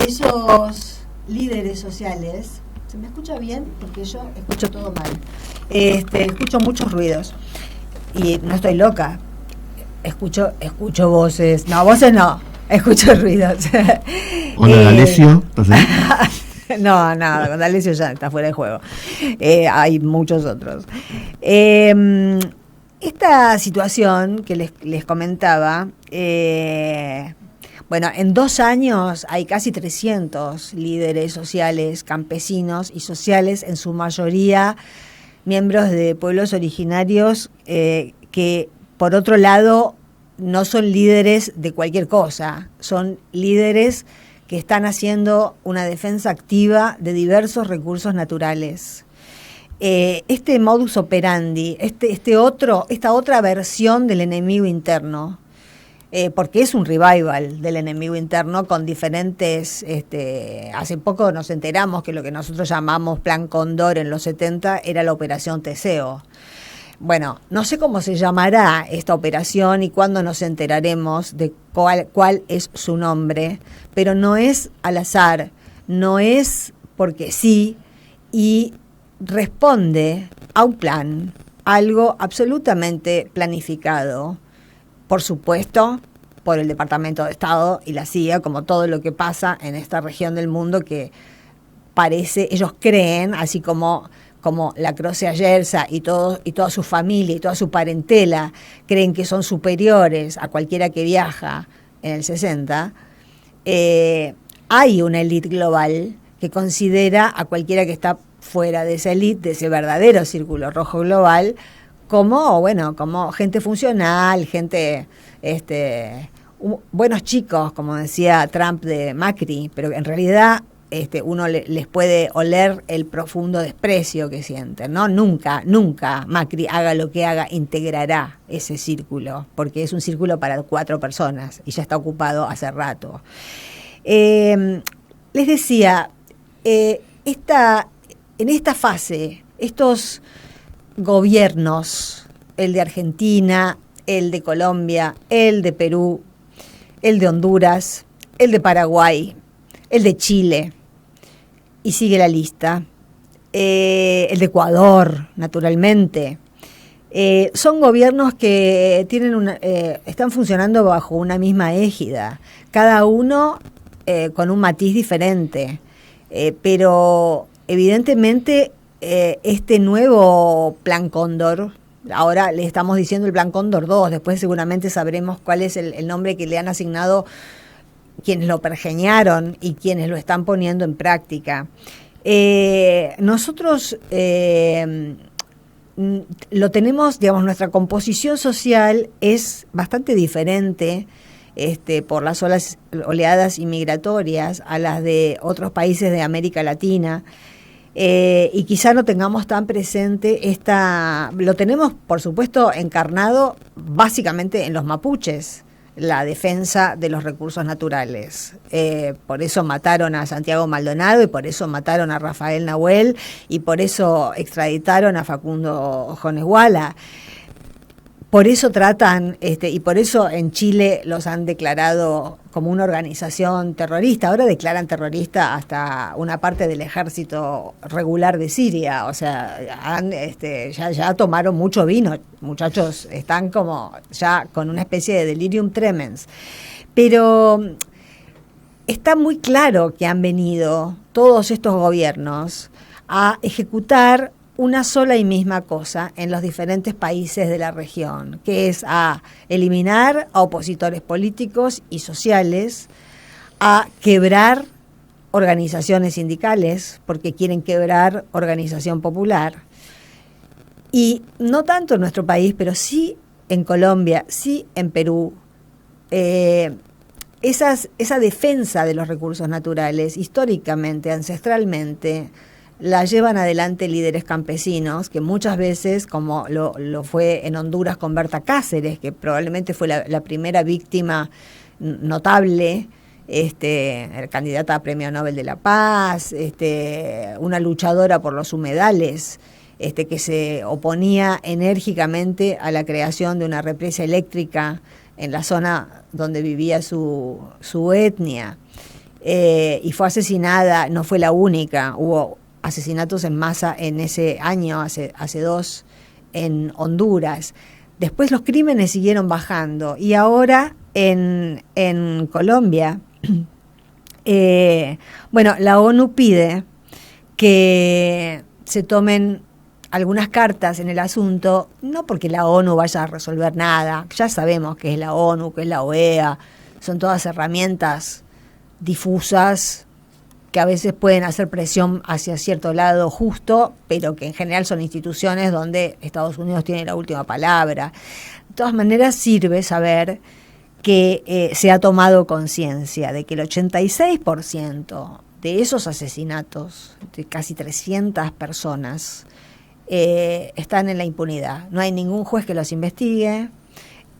Esos líderes sociales, ¿se me escucha bien? Porque yo escucho todo mal. Escucho muchos ruidos y no estoy loca. Escucho voces. No, voces no. Escucho ruidos. Hola, D'Alessio. No, con D'Alessio ya está fuera de juego. Hay muchos otros. Esta situación que les comentaba, bueno, en 2 años hay casi 300 líderes sociales, campesinos y sociales, en su mayoría miembros de pueblos originarios, que por otro lado no son líderes de cualquier cosa, son líderes que están haciendo una defensa activa de diversos recursos naturales. Este modus operandi, esta otra versión del enemigo interno, porque es un revival del enemigo interno con diferentes, hace poco nos enteramos que lo que nosotros llamamos Plan Cóndor en los 70 era la Operación Teseo. Bueno, no sé cómo se llamará esta operación y cuándo nos enteraremos de cuál es su nombre, pero no es al azar, no es porque sí, y responde a un plan, algo absolutamente planificado, por supuesto, por el Departamento de Estado y la CIA, como todo lo que pasa en esta región del mundo que parece, ellos creen, así como la Croce Ayerza y toda su familia y toda su parentela creen que son superiores a cualquiera que viaja en el 60, hay una élite global que considera a cualquiera que está fuera de esa élite, de ese verdadero círculo rojo global, como gente funcional, gente, buenos chicos, como decía Trump de Macri, pero en realidad uno les puede oler el profundo desprecio que sienten, ¿no? Nunca Macri, haga lo que haga, integrará ese círculo, porque es un círculo para 4 personas y ya está ocupado hace rato. Les decía, en esta fase, estos gobiernos, el de Argentina, el de Colombia, el de Perú, el de Honduras, el de Paraguay, el de Chile, y sigue la lista, el de Ecuador, naturalmente, son gobiernos que están funcionando bajo una misma égida, cada uno con un matiz diferente, pero evidentemente este nuevo Plan Cóndor, ahora le estamos diciendo el Plan Cóndor 2, después seguramente sabremos cuál es el nombre que le han asignado quienes lo pergeñaron y quienes lo están poniendo en práctica. Nosotros lo tenemos, digamos, nuestra composición social es bastante diferente por las oleadas inmigratorias a las de otros países de América Latina, y quizá no tengamos tan presente lo tenemos por supuesto encarnado básicamente en los mapuches, la defensa de los recursos naturales. Por eso mataron a Santiago Maldonado y por eso mataron a Rafael Nahuel y por eso extraditaron a Facundo Jones Wala. por eso tratan, y por eso en Chile los han declarado como una organización terrorista. Ahora declaran terrorista hasta una parte del ejército regular de Siria. O sea, ya tomaron mucho vino. Muchachos, están como ya con una especie de delirium tremens. Pero está muy claro que han venido todos estos gobiernos a ejecutar una sola y misma cosa en los diferentes países de la región, que es a eliminar a opositores políticos y sociales, a quebrar organizaciones sindicales, porque quieren quebrar organización popular. Y no tanto en nuestro país, pero sí en Colombia, sí en Perú. Esa defensa de los recursos naturales, históricamente, ancestralmente, la llevan adelante líderes campesinos que muchas veces, como lo fue en Honduras con Berta Cáceres, que probablemente fue la primera víctima notable, candidata a Premio Nobel de la Paz, una luchadora por los humedales, que se oponía enérgicamente a la creación de una represa eléctrica en la zona donde vivía su etnia, y fue asesinada. No fue la única, hubo asesinatos en masa en ese año, hace 2, en Honduras. Después los crímenes siguieron bajando, y ahora en Colombia, la ONU pide que se tomen algunas cartas en el asunto, no porque la ONU vaya a resolver nada. Ya sabemos qué es la ONU, qué es la OEA, son todas herramientas difusas que a veces pueden hacer presión hacia cierto lado justo, pero que en general son instituciones donde Estados Unidos tiene la última palabra. De todas maneras, sirve saber que se ha tomado conciencia de que el 86% de esos asesinatos, de casi 300 personas, están en la impunidad. No hay ningún juez que los investigue.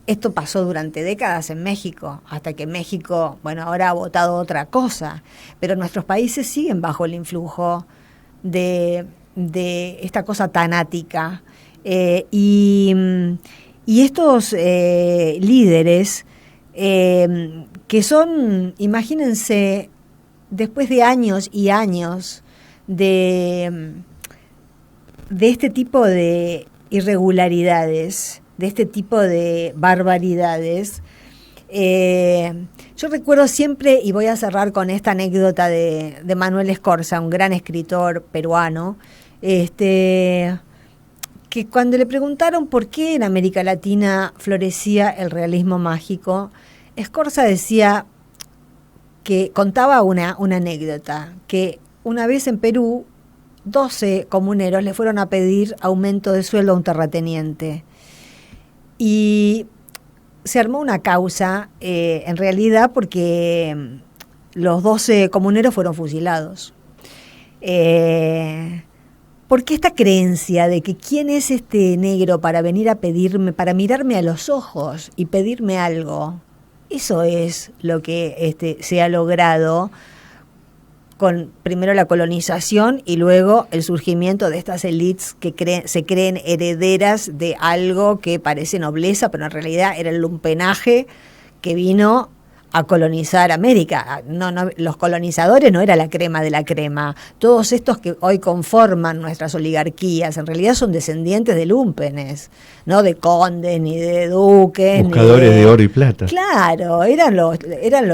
Esto pasó durante décadas en México, hasta que México, ahora ha votado otra cosa, pero nuestros países siguen bajo el influjo de esta cosa tanática. Y estos líderes, que son, imagínense, después de años y años de este tipo de irregularidades, de este tipo de barbaridades. Yo recuerdo siempre, y voy a cerrar con esta anécdota de Manuel Escorza, un gran escritor peruano, que cuando le preguntaron por qué en América Latina florecía el realismo mágico, Escorza decía que contaba una anécdota, que una vez en Perú 12 comuneros le fueron a pedir aumento de sueldo a un terrateniente. Y se armó una causa, en realidad, porque los 12 comuneros fueron fusilados. Porque esta creencia de que quién es este negro para venir a pedirme, para mirarme a los ojos y pedirme algo, eso es lo que se ha logrado con primero la colonización y luego el surgimiento de estas élites que se creen herederas de algo que parece nobleza, pero en realidad era el lumpenaje que vino a colonizar América. No, los colonizadores no era la crema de la crema. Todos estos que hoy conforman nuestras oligarquías en realidad son descendientes de lúmpenes, no de condes ni de duques. Buscadores de oro y plata. Claro, eran los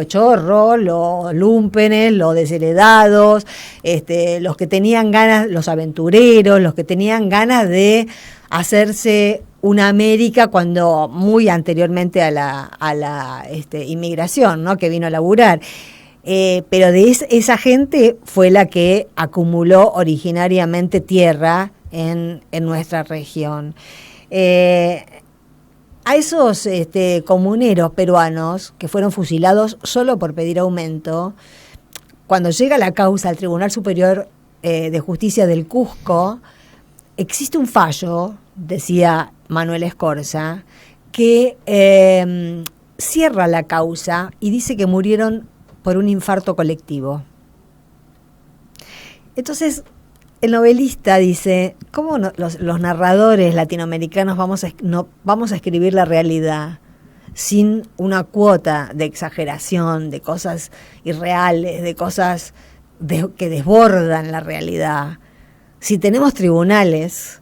chorros, los lúmpenes, los desheredados, los que tenían ganas, los aventureros, los que tenían ganas de hacerse una América cuando muy anteriormente a la inmigración, ¿no?, que vino a laburar. Pero de esa gente fue la que acumuló originariamente tierra en nuestra región. A esos comuneros peruanos que fueron fusilados solo por pedir aumento, cuando llega la causa al Tribunal Superior de Justicia del Cusco, existe un fallo, decía Manuel Escorza, que cierra la causa y dice que murieron por un infarto colectivo. Entonces, el novelista dice, ¿cómo los narradores latinoamericanos vamos a escribir la realidad sin una cuota de exageración, de cosas irreales, de cosas que desbordan la realidad? Si tenemos tribunales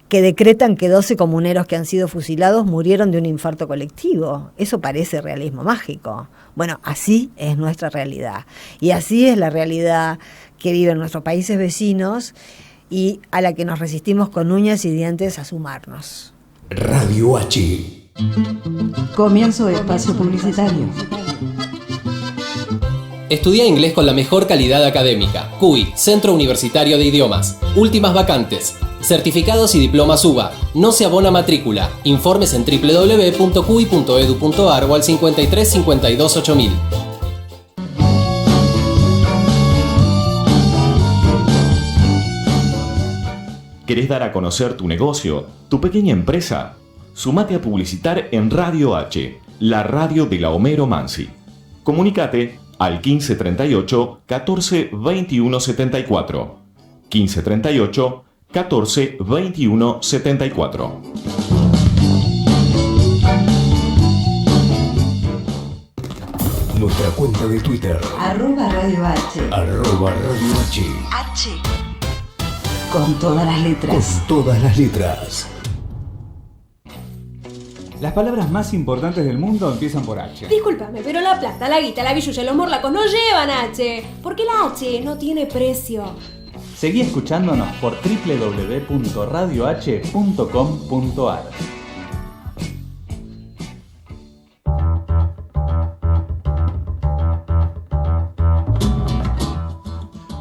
que decretan que 12 comuneros que han sido fusilados murieron de un infarto colectivo, eso parece realismo mágico. Bueno, así es nuestra realidad. Y así es la realidad que viven nuestros países vecinos y a la que nos resistimos con uñas y dientes a sumarnos. Radio H. Comienzo de espacio publicitario. Estudia inglés con la mejor calidad académica. CUI, Centro Universitario de Idiomas. Últimas vacantes. Certificados y diplomas UBA. No se abona matrícula. Informes en www.cui.edu.ar o al 53 52 8000. ¿Querés dar a conocer tu negocio, tu pequeña empresa? Sumate a publicitar en Radio H, la radio de la Homero Mansi. Comunícate al 1538 14 21 74. 1538 14 21 74. Nuestra cuenta de Twitter. @Radio H. @Radio H. H. Con todas las letras. Con todas las letras. Las palabras más importantes del mundo empiezan por H. Discúlpame, pero la plata, la guita, la billulla y los morlacos no llevan H. Porque la H no tiene precio. Seguí escuchándonos por www.radioh.com.ar.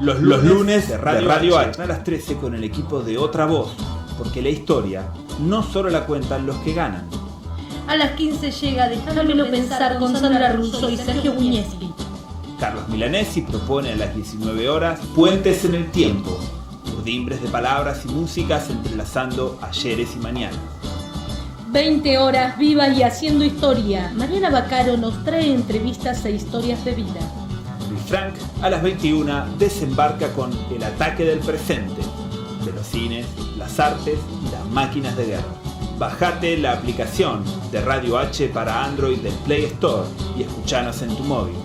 Los lunes de Radio H a las 13 con el equipo de Otra Voz, porque la historia no solo la cuentan los que ganan. A las 15 llega Déjamelo pensar con Sandra Russo y Sergio Buñeschi. Carlos Milanesi propone a las 19 horas Puentes en el Tiempo, urdimbres de palabras y músicas entrelazando ayeres y mañanas. 20 horas vivas y haciendo historia. Mariana Baccaro nos trae entrevistas e historias de vida. Luis Frank a las 21 desembarca con El ataque del presente, de los cines, las artes y las máquinas de guerra. Bajate la aplicación de Radio H para Android del Play Store y escuchanos en tu móvil.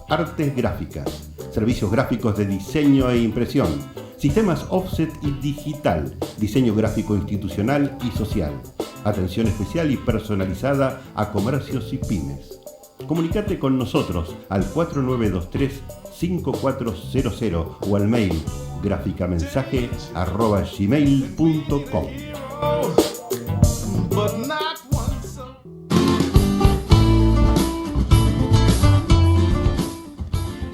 Artes gráficas, servicios gráficos de diseño e impresión, sistemas offset y digital, diseño gráfico institucional y social, atención especial y personalizada a comercios y pymes. Comunicate con nosotros al 4923-5400 o al mail graficamensaje@gmail.com.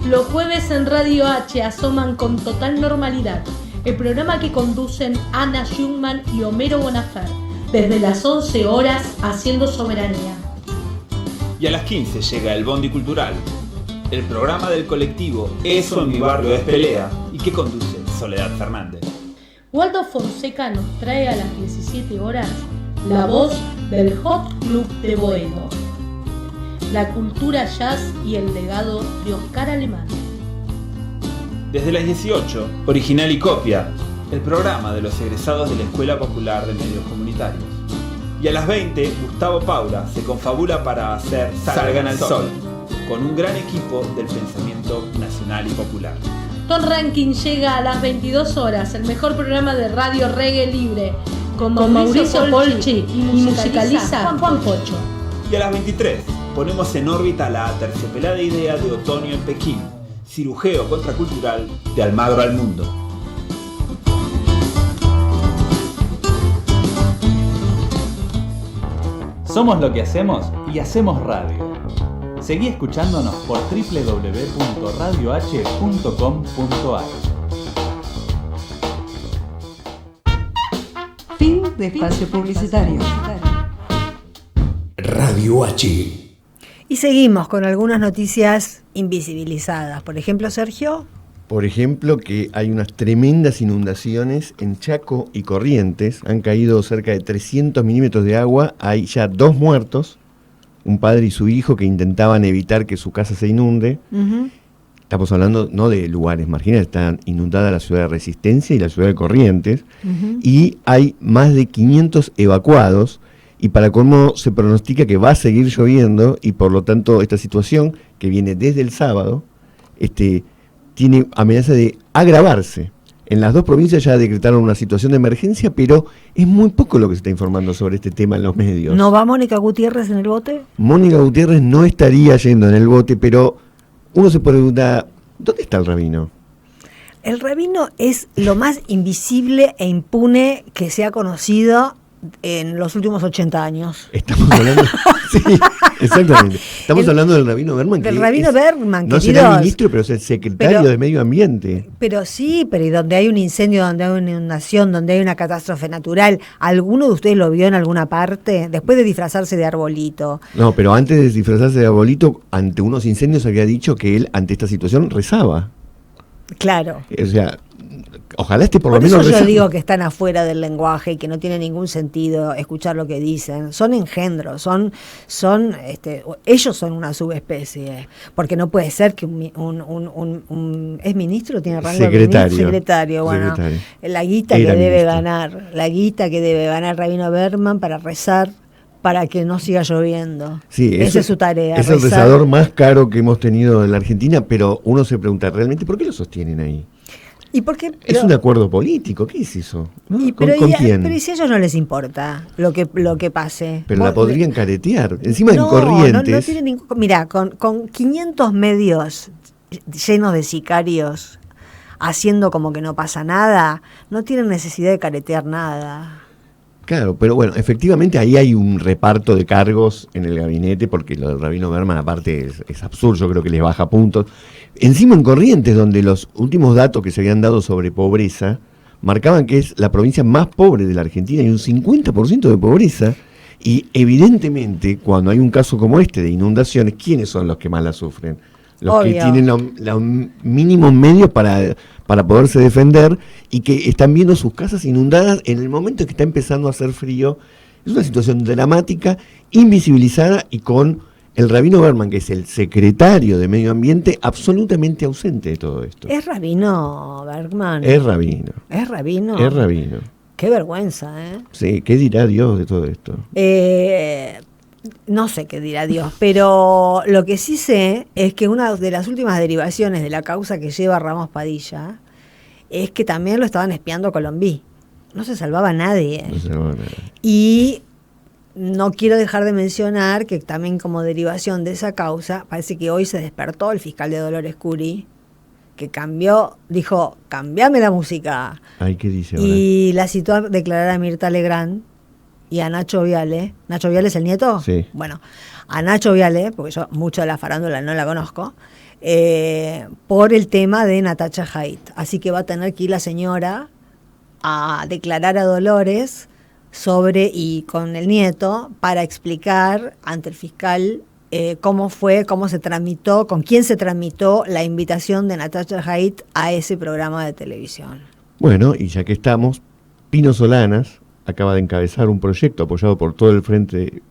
Los jueves en Radio H asoman con total normalidad, el programa que conducen Ana Schumman y Homero Bonafer, desde las 11 horas haciendo soberanía. Y a las 15 llega el Bondi Cultural, el programa del colectivo Eso en mi barrio es pelea y que conduce Soledad Fernández. Waldo Fonseca nos trae a las 17 horas la voz del Hot Club de Boedo, la cultura jazz y el legado de Oscar Alemán. Desde las 18, Original y Copia, el programa de los egresados de la Escuela Popular de Medios Comunitarios. Y a las 20, Gustavo Paura se confabula para hacer Salgan al Sol, con un gran equipo del pensamiento nacional y popular. Ton Ranking llega a las 22 horas, el mejor programa de radio reggae libre, con Mauricio Polchi y musicaliza Juan Pocho. Y a las 23, ponemos en órbita la aterciopelada idea de Otoño en Pekín, cirujeo contracultural de Almagro al mundo. Somos lo que hacemos y hacemos radio. Seguí escuchándonos por www.radioh.com.ar. Fin de espacio publicitario. Radio H. Y seguimos con algunas noticias invisibilizadas. Por ejemplo, Sergio. Por ejemplo, que hay unas tremendas inundaciones en Chaco y Corrientes. Han caído cerca de 300 milímetros de agua. Hay ya 2 muertos, un padre y su hijo, que intentaban evitar que su casa se inunde. Uh-huh. Estamos hablando no de lugares marginales, están inundadas la ciudad de Resistencia y la ciudad de Corrientes. Uh-huh. Y hay más de 500 evacuados. Y para colmo se pronostica que va a seguir lloviendo y por lo tanto esta situación, que viene desde el sábado, tiene amenaza de agravarse. En las 2 provincias ya decretaron una situación de emergencia, pero es muy poco lo que se está informando sobre este tema en los medios. ¿No va Mónica Gutiérrez en el bote? Mónica Gutiérrez no estaría yendo en el bote, pero uno se pregunta, ¿dónde está el rabino? El rabino es lo más invisible e impune que se ha conocido en los últimos 80 años. Estamos hablando... sí, exactamente. Estamos hablando del rabino Berman. Del rabino Berman, no será ministro, pero es el secretario de Medio Ambiente. Pero sí, pero y donde hay un incendio, donde hay una inundación, donde hay una catástrofe natural, ¿alguno de ustedes lo vio en alguna parte? Después de disfrazarse de arbolito. No, pero antes de disfrazarse de arbolito, ante unos incendios había dicho que él, ante esta situación, rezaba. Claro. O sea... Ojalá esté por lo eso menos yo rezando. digo que están afuera del lenguaje y que no tiene ningún sentido escuchar lo que dicen. Son engendros, ellos son una subespecie, porque no puede ser que un ¿es ministro? Tiene rango secretario. De secretario, bueno, Secretario. la guita Era que debe ministro. ganar, la guita que debe ganar Rabino Berman para rezar para que no siga lloviendo. Sí, esa es su tarea. Es el rezador más caro que hemos tenido en la Argentina, pero uno se pregunta, ¿realmente por qué lo sostienen ahí? ¿Y por qué? Es un acuerdo político, ¿qué es eso? ¿No? ¿Con quién? Pero ¿y si a ellos no les importa lo que pase? Pero la podrían caretear. Encima en Corrientes. No tiene ningún... Mirá, con 500 medios llenos de sicarios haciendo como que no pasa nada, no tienen necesidad de caretear nada. Claro, pero bueno, efectivamente ahí hay un reparto de cargos en el gabinete, porque lo del rabino Berman aparte es absurdo, yo creo que les baja puntos. Encima en Corrientes, donde los últimos datos que se habían dado sobre pobreza marcaban que es la provincia más pobre de la Argentina, hay un 50% de pobreza, y evidentemente cuando hay un caso como este de inundaciones, ¿quiénes son los que más la sufren? Los Obvio. Que tienen los mínimos medios para poderse defender y que están viendo sus casas inundadas en el momento en que está empezando a hacer frío. Es una situación dramática, invisibilizada y con el rabino Berman, que es el secretario de Medio Ambiente, absolutamente ausente de todo esto. ¿Es Rabino Berman? Es rabino. ¿Es Rabino? Es rabino. Qué vergüenza, ¿eh? Sí, ¿qué dirá Dios de todo esto? No sé qué dirá Dios, pero lo que sí sé es que una de las últimas derivaciones de la causa que lleva Ramos Padilla es que también lo estaban espiando a Colombí. No se salvaba nadie. No se salvaba nadie. Y no quiero dejar de mencionar que también como derivación de esa causa, parece que hoy se despertó el fiscal de Dolores Curi, que dijo, cambiame la música. Ay, ¿qué dice ahora? Y la citó a declarar a Mirta Legrand y a Nacho Viale. ¿Nacho Viale es el nieto? Sí. Bueno, a Nacho Viale, porque yo mucho de la farándula no la conozco, por el tema de Natacha Haidt. Así que va a tener que ir la señora a declarar a Dolores y con el nieto para explicar ante el fiscal cómo se tramitó, con quién se tramitó la invitación de Natacha Haidt a ese programa de televisión. Bueno, y ya que estamos, Pino Solanas acaba de encabezar un proyecto apoyado por todo el Frente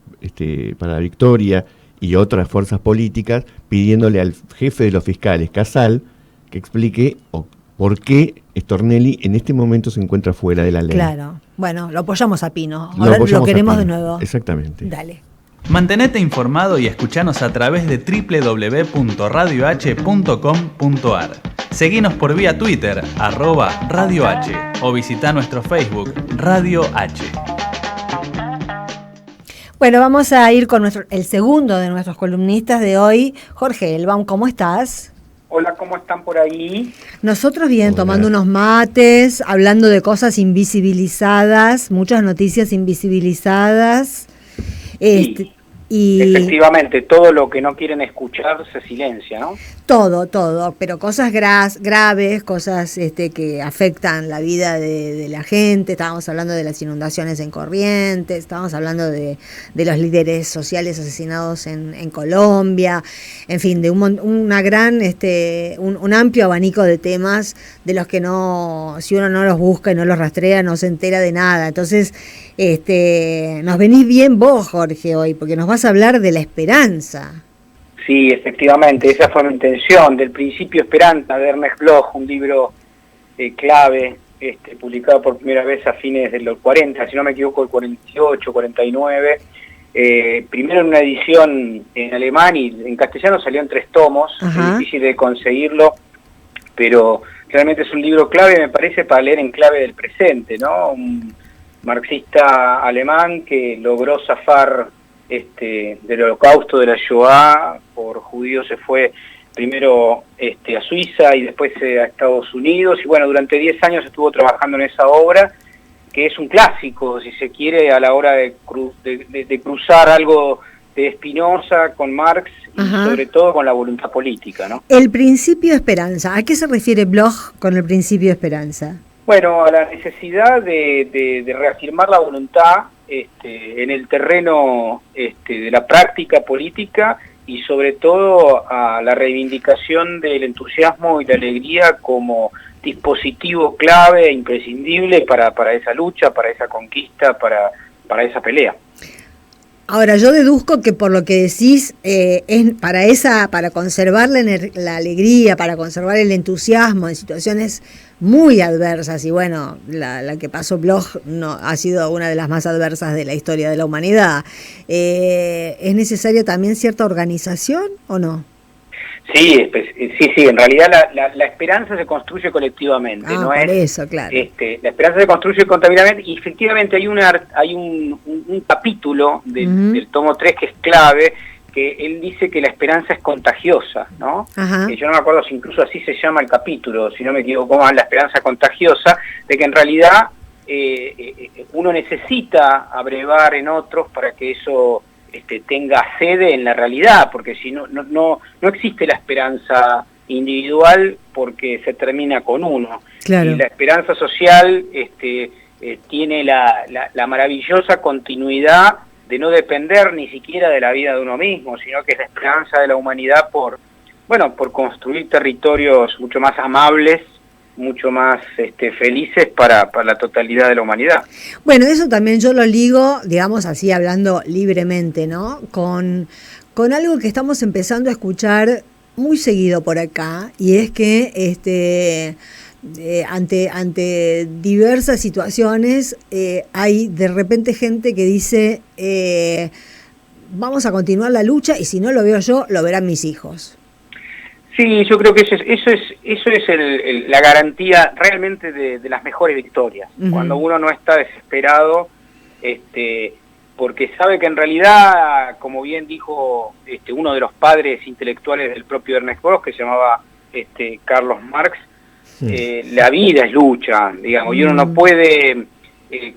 para la Victoria y otras fuerzas políticas, pidiéndole al jefe de los fiscales, Casal, que explique por qué Stornelli en este momento se encuentra fuera de la ley. Claro. Bueno, lo apoyamos a Pino. Ahora lo queremos de nuevo. Exactamente. Dale. Mantenete informado y escuchanos a través de www.radioh.com.ar. Seguinos por vía Twitter, @Radio H, o visita nuestro Facebook, Radio H. Bueno, vamos a ir con el segundo de nuestros columnistas de hoy, Jorge Elbaum. ¿Cómo estás? Hola, ¿cómo están por ahí? Nosotros bien, tomando unos mates, hablando de cosas invisibilizadas, muchas noticias invisibilizadas. Sí, y efectivamente, todo lo que no quieren escuchar se silencia, ¿no? Todo, pero cosas graves, cosas que afectan la vida de la gente. Estábamos hablando de las inundaciones en Corrientes, estábamos hablando de los líderes sociales asesinados en Colombia, en fin, de una gran, un amplio abanico de temas de los que no, si uno no los busca y no los rastrea, no se entera de nada. Entonces, nos venís bien vos, Jorge, hoy, porque nos vas a hablar de la esperanza. Sí, efectivamente, esa fue mi intención, del principio Esperanza, de Ernest Bloch, un libro clave, publicado por primera vez a fines de los 40, si no me equivoco, el 48, 49, primero en una edición en alemán y en castellano salió en 3 tomos, es difícil de conseguirlo, pero realmente es un libro clave, me parece, para leer en clave del presente, ¿no? Un marxista alemán que logró zafar del holocausto, de la Shoah, por judíos se fue primero a Suiza y después a Estados Unidos, y bueno, durante 10 años estuvo trabajando en esa obra, que es un clásico, si se quiere, a la hora de cruzar algo de Spinoza con Marx y sobre todo con la voluntad política, ¿no? El principio de esperanza, ¿a qué se refiere Bloch con el principio de esperanza? Bueno, a la necesidad de reafirmar la voluntad en el terreno de la práctica política y sobre todo a la reivindicación del entusiasmo y la alegría como dispositivo clave e imprescindible para esa lucha, para esa conquista, para esa pelea. Ahora, yo deduzco que por lo que decís, es para conservar la alegría, para conservar el entusiasmo en situaciones muy adversas, y bueno, la que pasó Bloch no ha sido una de las más adversas de la historia de la humanidad, ¿es necesaria también cierta organización o no? Sí, en realidad la esperanza se construye colectivamente, ¿no? Por eso, claro. La esperanza se construye colectivamente y efectivamente hay un capítulo del tomo 3 que es clave, que él dice que la esperanza es contagiosa, ¿no? Yo no me acuerdo si incluso así se llama el capítulo, si no me equivoco más, la esperanza contagiosa, de que en realidad uno necesita abrevar en otros para que eso tenga sede en la realidad, porque si no existe la esperanza individual porque se termina con uno. Claro. Y la esperanza social tiene la maravillosa continuidad de no depender ni siquiera de la vida de uno mismo, sino que es la esperanza de la humanidad por construir territorios mucho más amables, mucho más felices para la totalidad de la humanidad. Bueno, eso también yo lo ligo, digamos así, hablando libremente, ¿no? Con algo que estamos empezando a escuchar muy seguido por acá, y es que ante diversas situaciones hay de repente gente que dice vamos a continuar la lucha y si no lo veo yo, lo verán mis hijos. Sí, yo creo que eso es la garantía realmente de las mejores victorias. Cuando uno no está desesperado, porque sabe que en realidad, como bien dijo uno de los padres intelectuales del propio Ernest Bloch, que se llamaba Carlos Marx, la vida es lucha, digamos, y uno no puede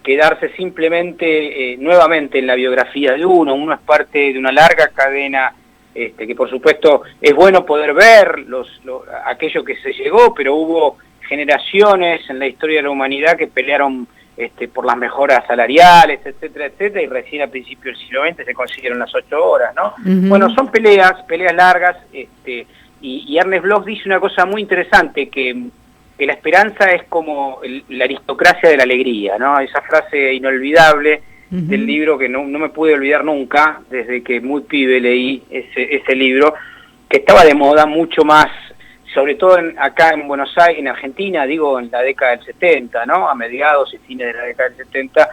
quedarse simplemente nuevamente en la biografía de uno es parte de una larga cadena, que por supuesto es bueno poder ver aquello que se llegó, pero hubo generaciones en la historia de la humanidad que pelearon por las mejoras salariales, etcétera, etcétera, y recién a principios del siglo XX se consiguieron las 8 horas, ¿no? Bueno, son peleas largas, y Ernest Bloch dice una cosa muy interesante, que la esperanza es como la aristocracia de la alegría, ¿no? Esa frase inolvidable del libro que no me pude olvidar nunca, desde que muy pibe leí ese libro, que estaba de moda mucho más, sobre todo acá en Buenos Aires, en Argentina, digo, en la década del 70, ¿no? A mediados y fines de la década del 70,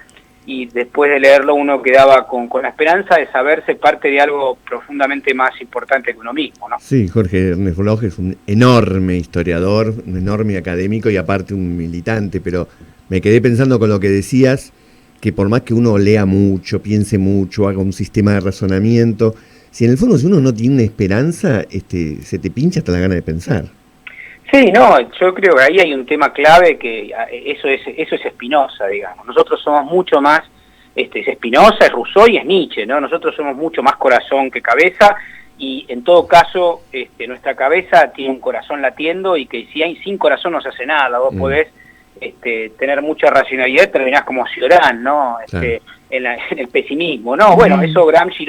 y después de leerlo uno quedaba con la esperanza de saberse parte de algo profundamente más importante que uno mismo, ¿no? Sí, Jorge Ernest Bloch es un enorme historiador, un enorme académico y aparte un militante, pero me quedé pensando con lo que decías, que por más que uno lea mucho, piense mucho, haga un sistema de razonamiento, si en el fondo si uno no tiene esperanza, se te pincha hasta la gana de pensar. Sí, no, yo creo que ahí hay un tema clave, que eso es Spinoza, digamos. Nosotros somos mucho más, es Spinoza, es Rousseau y es Nietzsche, ¿no? Nosotros somos mucho más corazón que cabeza, y en todo caso nuestra cabeza tiene un corazón latiendo y que si hay sin corazón no se hace nada. Vos podés tener mucha racionalidad y terminás como Cioran, ¿no? En el pesimismo, ¿no? Bueno, eso Gramsci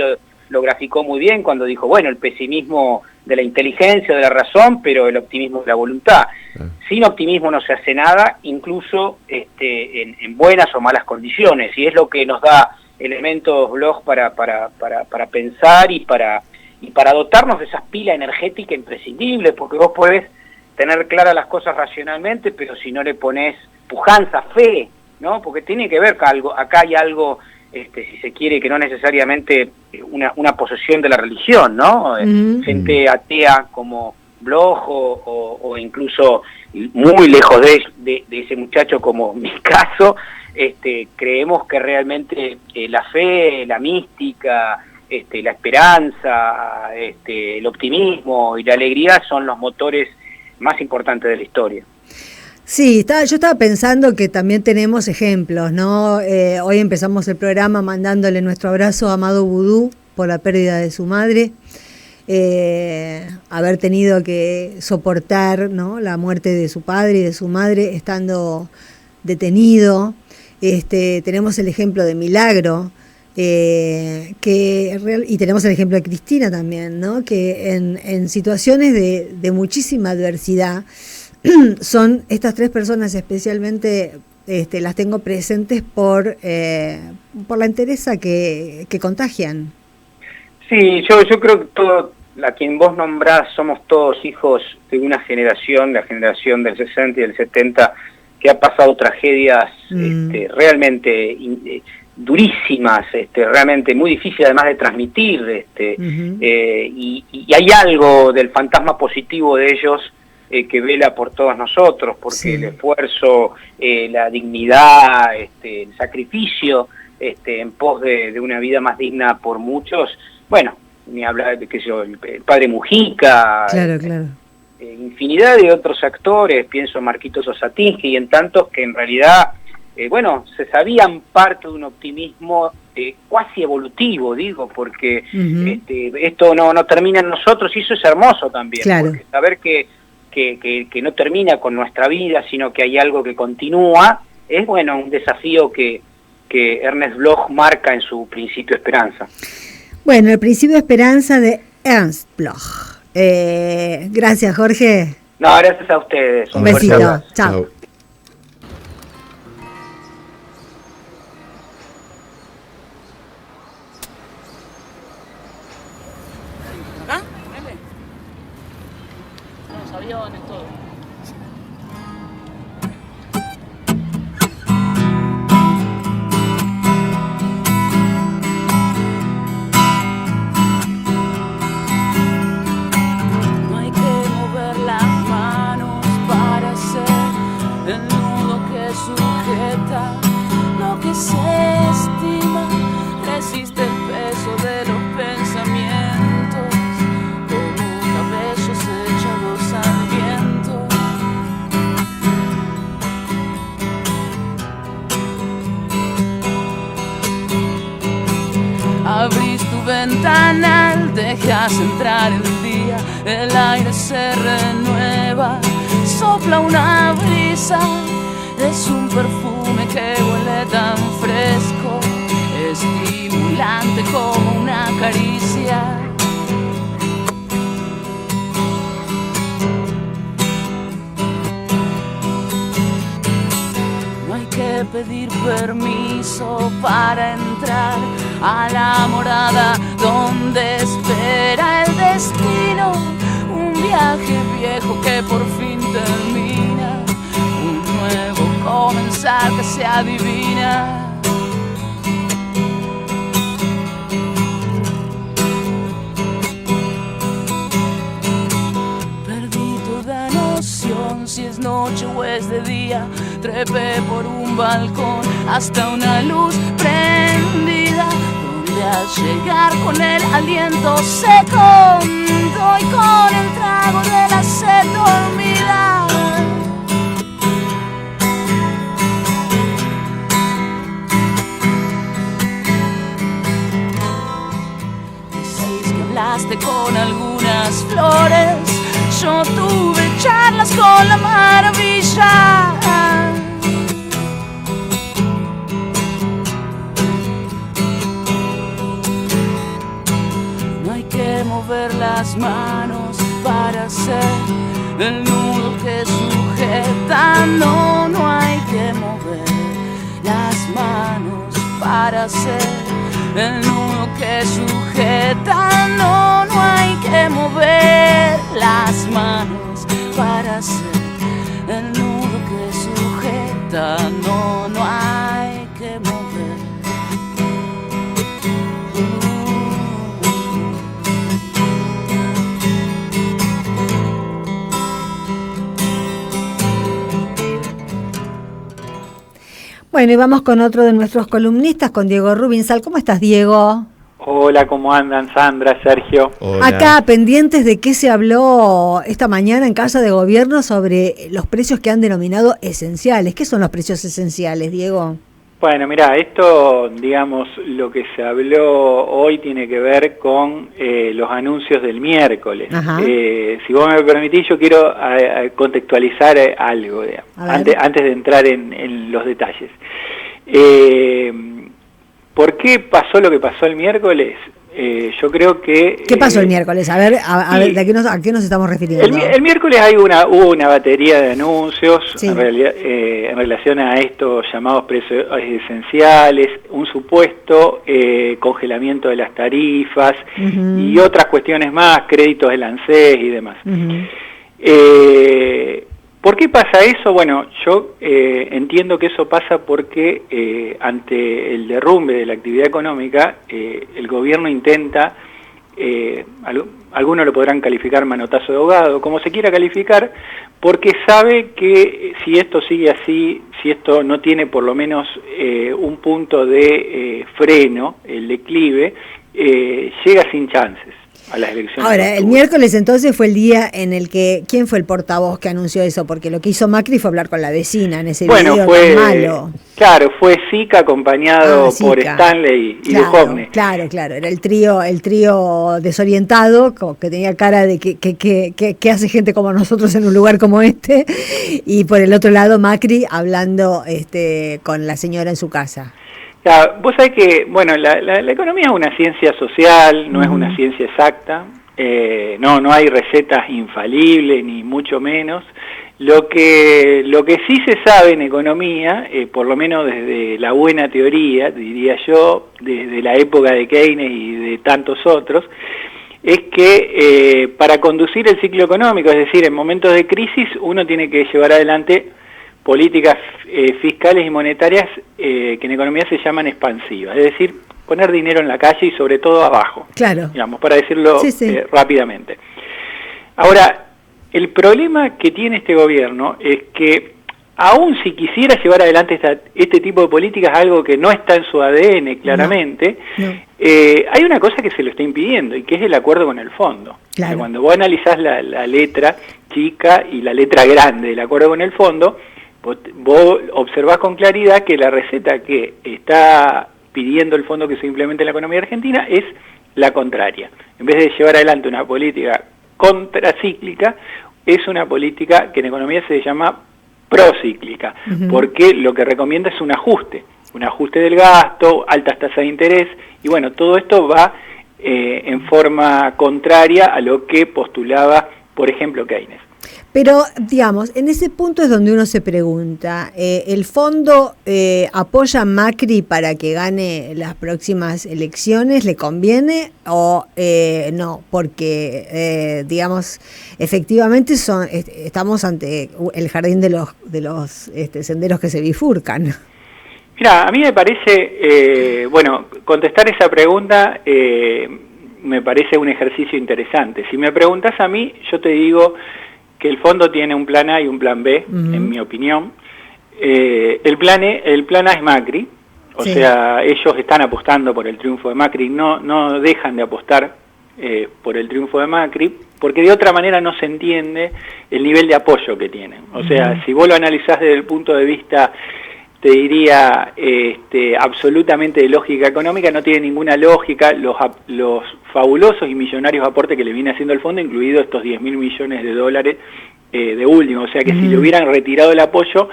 lo graficó muy bien cuando dijo, bueno, el pesimismo de la inteligencia, de la razón, pero el optimismo de la voluntad. Sin optimismo no se hace nada, incluso en buenas o malas condiciones, y es lo que nos da elementos blog para pensar y para dotarnos de esas pilas energéticas imprescindibles, porque vos podés tener claras las cosas racionalmente, pero si no le pones pujanza, fe, ¿no? Porque tiene que ver que acá hay algo, si se quiere, que no necesariamente una posesión de la religión, ¿no? Gente atea como Bloch o incluso muy lejos de ese muchacho como mi caso, creemos que realmente la fe, la mística, la esperanza, el optimismo y la alegría son los motores más importantes de la historia. Sí, yo estaba pensando que también tenemos ejemplos, ¿no? Hoy empezamos el programa mandándole nuestro abrazo a Amado Vudú por la pérdida de su madre, haber tenido que soportar, ¿no?, la muerte de su padre y de su madre estando detenido. Tenemos el ejemplo de Milagro, y tenemos el ejemplo de Cristina también, ¿no?, que en situaciones de muchísima adversidad son estas tres personas especialmente, las tengo presentes por la entereza que contagian. Sí, yo creo que todo, a quien vos nombrás, somos todos hijos de una generación, la generación del 60 y del 70, que ha pasado tragedias realmente durísimas, realmente muy difíciles además de transmitir, y hay algo del fantasma positivo de ellos que vela por todos nosotros, porque el esfuerzo, la dignidad, el sacrificio en pos de una vida más digna por muchos, bueno, ni hablar de el padre Mujica, claro. Infinidad de otros actores, pienso en Marquitos Osatinski y en tantos que en realidad, se sabían parte de un optimismo cuasi evolutivo, digo, porque esto no termina en nosotros, y eso es hermoso también, porque saber que no termina con nuestra vida, sino que hay algo que continúa, es un desafío que Ernest Bloch marca en su Principio de Esperanza. Bueno, el Principio de Esperanza de Ernst Bloch. Gracias, Jorge. No, gracias a ustedes. Un besito. Chao. ¿Acá? Los aviones, todo. Lo que se estima resiste el peso de los pensamientos, como cabellos echados al viento. Abrís tu ventanal, dejas entrar el día, el aire se renueva, sopla una brisa. Es un perfume que huele tan fresco, estimulante como una caricia. No hay que pedir permiso para entrar a la morada donde espera el destino. Un viaje viejo que por fin termina, un nuevo comenzar que se adivina. Perdí toda noción si es noche o es de día. Trepé por un balcón hasta una luz prendida, donde al llegar con el aliento seco doy con el trago de la sed dormida. Hablaste con mover las manos para hacer el nudo que sujeta. No, no hay que mover las manos para hacer el nudo que sujeta. No, no hay que mover las manos para hacer el nudo que sujeta. No, no hay que mover. Bueno, y vamos con otro de nuestros columnistas, con Diego Rubinsal. ¿Cómo estás, Diego? Hola, ¿cómo andan, Sandra, Sergio? Hola. Acá, pendientes de qué se habló esta mañana en Casa de Gobierno sobre los precios que han denominado esenciales. ¿Qué son los precios esenciales, Diego? Bueno, mira, esto, digamos, lo que se habló hoy tiene que ver con los anuncios del miércoles. Si vos me permitís, yo quiero contextualizar algo, antes de entrar en los detalles. ¿Por qué pasó lo que pasó el miércoles? Yo creo que... ¿Qué pasó el miércoles? A ver, ¿a qué nos estamos refiriendo? El miércoles hubo una batería de anuncios en relación a estos llamados precios esenciales, un supuesto congelamiento de las tarifas y otras cuestiones más, créditos del ANSES y demás. ¿Por qué pasa eso? Bueno, yo entiendo que eso pasa porque ante el derrumbe de la actividad económica, el gobierno intenta, algunos lo podrán calificar manotazo de ahogado, como se quiera calificar, porque sabe que si esto sigue así, si esto no tiene por lo menos un punto de freno, el declive, llega sin chances a las elecciones. Ahora, el miércoles entonces fue el día en el que... ¿Quién fue el portavoz que anunció eso? Porque lo que hizo Macri fue hablar con la vecina en ese video tan malo. Claro, fue Sica acompañado por Stanley y Duhovne. Claro, era el trío desorientado, que tenía cara de que hace gente como nosotros en un lugar como este, y por el otro lado Macri hablando con la señora en su casa. Vos sabés que, bueno, la economía es una ciencia social, no es una ciencia exacta, no hay recetas infalibles, ni mucho menos. Lo que sí se sabe en economía, por lo menos desde la buena teoría, diría yo, desde la época de Keynes y de tantos otros, es que para conducir el ciclo económico, es decir, en momentos de crisis, uno tiene que llevar adelante políticas fiscales y monetarias que en economía se llaman expansivas, es decir, poner dinero en la calle y sobre todo abajo, digamos, para decirlo rápidamente. Ahora, el problema que tiene este gobierno es que aun si quisiera llevar adelante este tipo de políticas, algo que no está en su ADN claramente, hay una cosa que se lo está impidiendo y que es el acuerdo con el fondo. Claro. Cuando vos analizás la letra chica y la letra grande del acuerdo con el fondo, vos observás con claridad que la receta que está pidiendo el fondo que se implemente en la economía argentina es la contraria. En vez de llevar adelante una política contracíclica, es una política que en economía se llama procíclica, porque lo que recomienda es un ajuste del gasto, altas tasas de interés, y bueno, todo esto va en forma contraria a lo que postulaba, por ejemplo, Keynes. Pero, digamos, en ese punto es donde uno se pregunta, ¿el fondo apoya a Macri para que gane las próximas elecciones? ¿Le conviene o no? Porque, digamos, efectivamente estamos ante el jardín de los senderos que se bifurcan. Mira, a mí me parece, contestar esa pregunta me parece un ejercicio interesante. Si me preguntás a mí, yo te digo que el fondo tiene un plan A y un plan B, en mi opinión. El plan A es Macri, o sea, ellos están apostando por el triunfo de Macri, no dejan de apostar por el triunfo de Macri, porque de otra manera no se entiende el nivel de apoyo que tienen. O sea, si vos lo analizás desde el punto de vista, te diría, absolutamente de lógica económica, no tiene ninguna lógica los fabulosos y millonarios aportes que le viene haciendo el fondo, incluido estos 10.000 millones de dólares de último. O sea que si le hubieran retirado el apoyo,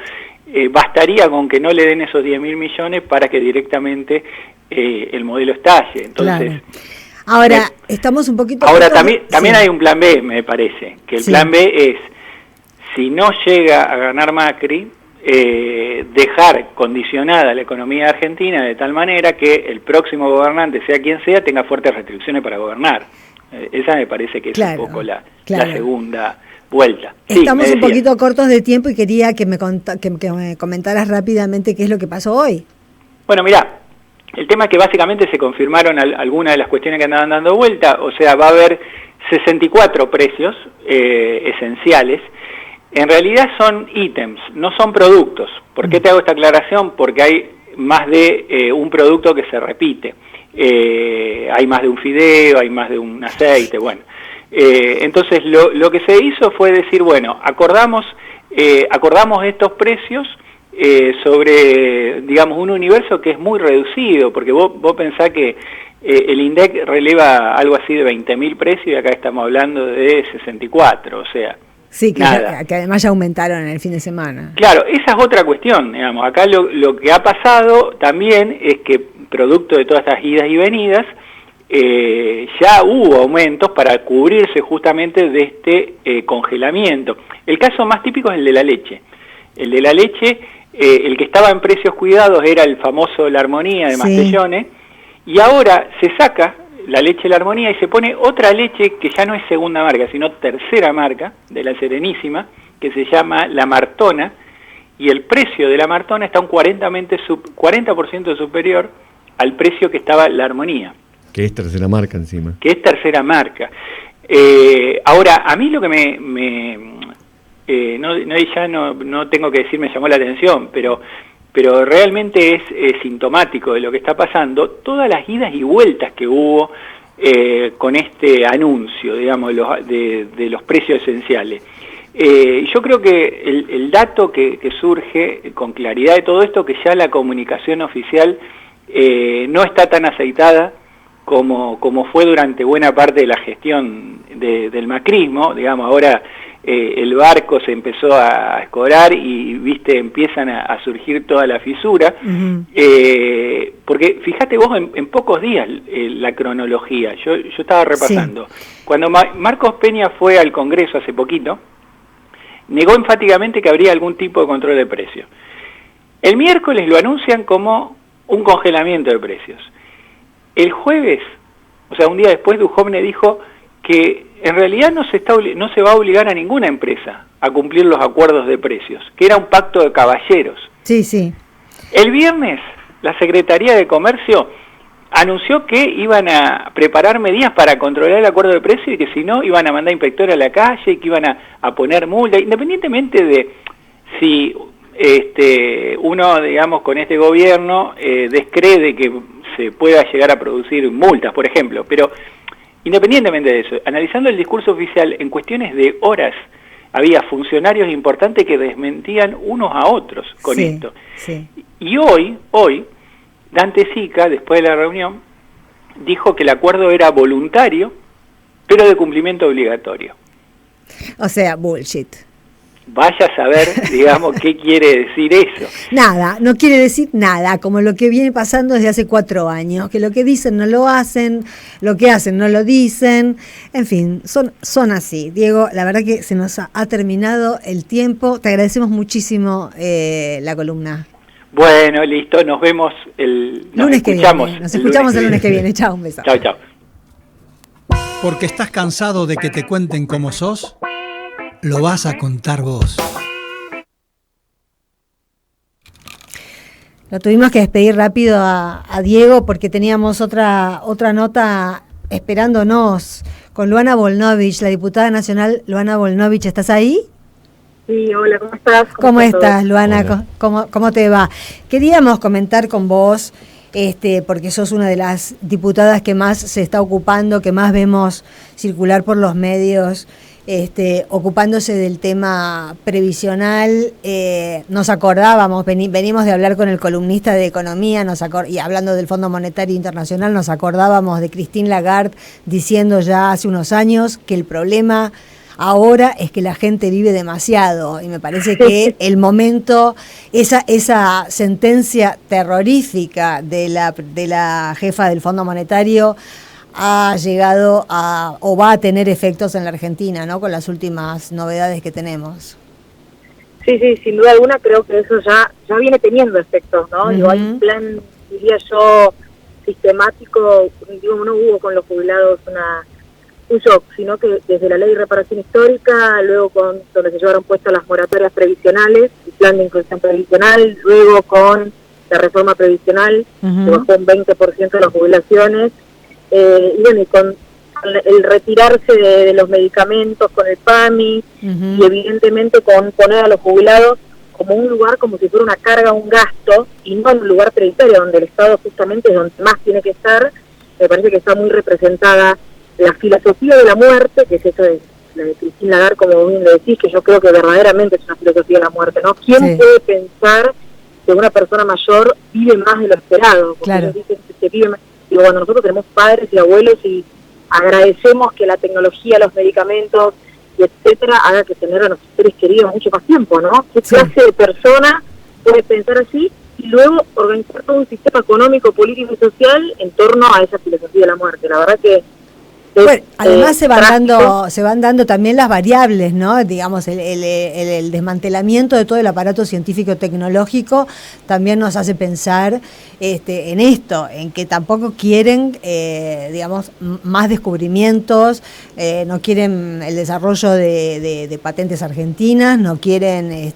bastaría con que no le den esos 10.000 millones para que directamente el modelo estalle. Entonces, Ahora, estamos un poquito... Ahora, también hay un plan B, me parece, que el plan B es, si no llega a ganar Macri, dejar condicionada la economía argentina de tal manera que el próximo gobernante, sea quien sea, tenga fuertes restricciones para gobernar. Esa me parece que es un poco la segunda vuelta. Estamos un poquito cortos de tiempo y quería que me comentaras rápidamente qué es lo que pasó hoy. Bueno, mirá, el tema es que básicamente se confirmaron algunas de las cuestiones que andaban dando vuelta, o sea, va a haber 64 precios esenciales. En realidad son ítems, no son productos. ¿Por qué te hago esta aclaración? Porque hay más de un producto que se repite. Hay más de un fideo, hay más de un aceite, bueno. Entonces lo que se hizo fue decir, bueno, acordamos estos precios sobre, digamos, un universo que es muy reducido, porque vos pensás que el INDEC releva algo así de 20.000 precios y acá estamos hablando de 64, o sea... Sí, que además ya aumentaron en el fin de semana. Claro, esa es otra cuestión, digamos. Acá lo que ha pasado también es que, producto de todas estas idas y venidas, ya hubo aumentos para cubrirse justamente de este congelamiento. El caso más típico es el de la leche. El de la leche, el que estaba en precios cuidados era el famoso La Armonía de Mastellone, y ahora se saca la leche La Armonía y se pone otra leche que ya no es segunda marca, sino tercera marca, de la Serenísima, que se llama La Martona, y el precio de La Martona está un 40% superior al precio que estaba La Armonía. Que es tercera marca encima. Que es tercera marca. Ahora, a mí lo que no tengo que decir, me llamó la atención, pero realmente es sintomático de lo que está pasando, todas las idas y vueltas que hubo con este anuncio, digamos, de los precios esenciales. Yo creo que el dato que surge con claridad de todo esto, que ya la comunicación oficial no está tan aceitada como fue durante buena parte de la gestión del macrismo, digamos, ahora... el barco se empezó a escorar y, viste, empiezan a surgir toda la fisura, porque fíjate vos en pocos días la cronología, yo estaba repasando. Cuando Marcos Peña fue al Congreso hace poquito, negó enfáticamente que habría algún tipo de control de precios. El miércoles lo anuncian como un congelamiento de precios. El jueves, o sea, un día después, Duhovne dijo que en realidad no se va a obligar a ninguna empresa a cumplir los acuerdos de precios, que era un pacto de caballeros. Sí, sí. El viernes, la Secretaría de Comercio anunció que iban a preparar medidas para controlar el acuerdo de precios y que si no, iban a mandar inspectores a la calle y que iban a poner multa, independientemente de si uno, digamos, con este gobierno descree que se pueda llegar a producir multas, por ejemplo, pero... Independientemente de eso, analizando el discurso oficial, en cuestiones de horas había funcionarios importantes que desmentían unos a otros con esto. Sí. Y hoy, Dante Sica, después de la reunión, dijo que el acuerdo era voluntario, pero de cumplimiento obligatorio. O sea, bullshit. Vaya a saber, digamos, qué quiere decir eso. Nada, no quiere decir nada, como lo que viene pasando desde hace 4 años, que lo que dicen no lo hacen, lo que hacen no lo dicen, en fin, son así. Diego, la verdad que se nos ha terminado el tiempo, te agradecemos muchísimo la columna. Bueno, listo, nos vemos nos escuchamos el lunes que viene, chao, un beso. Chao. Porque estás cansado de que te cuenten cómo sos, lo vas a contar vos. Lo tuvimos que despedir rápido a Diego porque teníamos otra nota esperándonos con Luana Volnovich, la diputada nacional Luana Volnovich. ¿Estás ahí? Sí, hola, ¿cómo estás? ¿Cómo estás, Luana? ¿Cómo te va? Queríamos comentar con vos, porque sos una de las diputadas que más se está ocupando, que más vemos circular por los medios, ocupándose del tema previsional. Nos acordábamos, venimos de hablar con el columnista de Economía, y hablando del Fondo Monetario Internacional, nos acordábamos de Christine Lagarde diciendo ya hace unos años que el problema ahora es que la gente vive demasiado, y me parece que el momento, esa sentencia terrorífica de la jefa del Fondo Monetario ha llegado a, o va a tener efectos en la Argentina, ¿no? Con las últimas novedades que tenemos. Sí, sin duda alguna creo que eso ya viene teniendo efectos, ¿no? Digo, hay un plan, diría yo, sistemático, digo, no hubo con los jubilados un shock, sino que desde la ley de reparación histórica, luego con donde se llevaron puestas las moratorias previsionales, el plan de inclusión previsional, luego con la reforma previsional, que bajó un 20% de las jubilaciones, y bueno, y con el retirarse de los medicamentos, con el PAMI, y evidentemente con poner a los jubilados como un lugar, como si fuera una carga, un gasto, y no en un lugar prioritario, donde el Estado justamente es donde más tiene que estar. Me parece que está muy representada la filosofía de la muerte, que es eso de la de Christine Lagarde, como bien lo decís, que yo creo que verdaderamente es una filosofía de la muerte, ¿no? ¿Quién puede pensar que una persona mayor vive más de lo esperado? Porque ellos dicen que vive más. Digo, bueno, nosotros tenemos padres y abuelos y agradecemos que la tecnología, los medicamentos, y etcétera, haga que tener a nuestros seres queridos mucho más tiempo, ¿no? ¿Qué clase de persona puede pensar así y luego organizar todo un sistema económico, político y social en torno a esa filosofía de la muerte? La verdad que bueno, además se van dando también las variables, ¿no? Digamos, el desmantelamiento de todo el aparato científico-tecnológico también nos hace pensar en esto, en que tampoco quieren, digamos, más descubrimientos, no quieren el desarrollo de patentes argentinas, no quieren,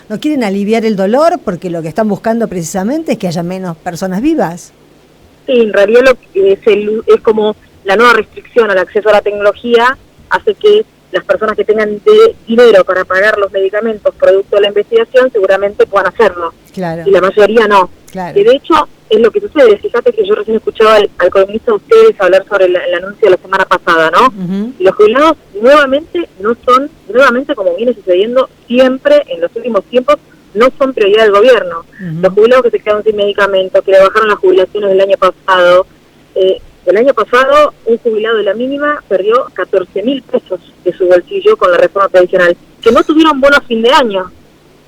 no quieren aliviar el dolor, porque lo que están buscando precisamente es que haya menos personas vivas. Sí, en realidad lo que es como la nueva restricción al acceso a la tecnología hace que las personas que tengan dinero para pagar los medicamentos producto de la investigación seguramente puedan hacerlo. Claro. Y la mayoría no. Claro. Y de hecho es lo que sucede. Fíjate que yo recién escuchaba al columnista de ustedes hablar sobre el anuncio de la semana pasada, ¿no? Y los jubilados nuevamente, como viene sucediendo siempre en los últimos tiempos, no son prioridad del gobierno. Los jubilados que se quedaron sin medicamentos, que le bajaron las jubilaciones del año pasado, el año pasado un jubilado de la mínima perdió 14.000 pesos de su bolsillo con la reforma previsional, que no tuvieron bono a fin de año.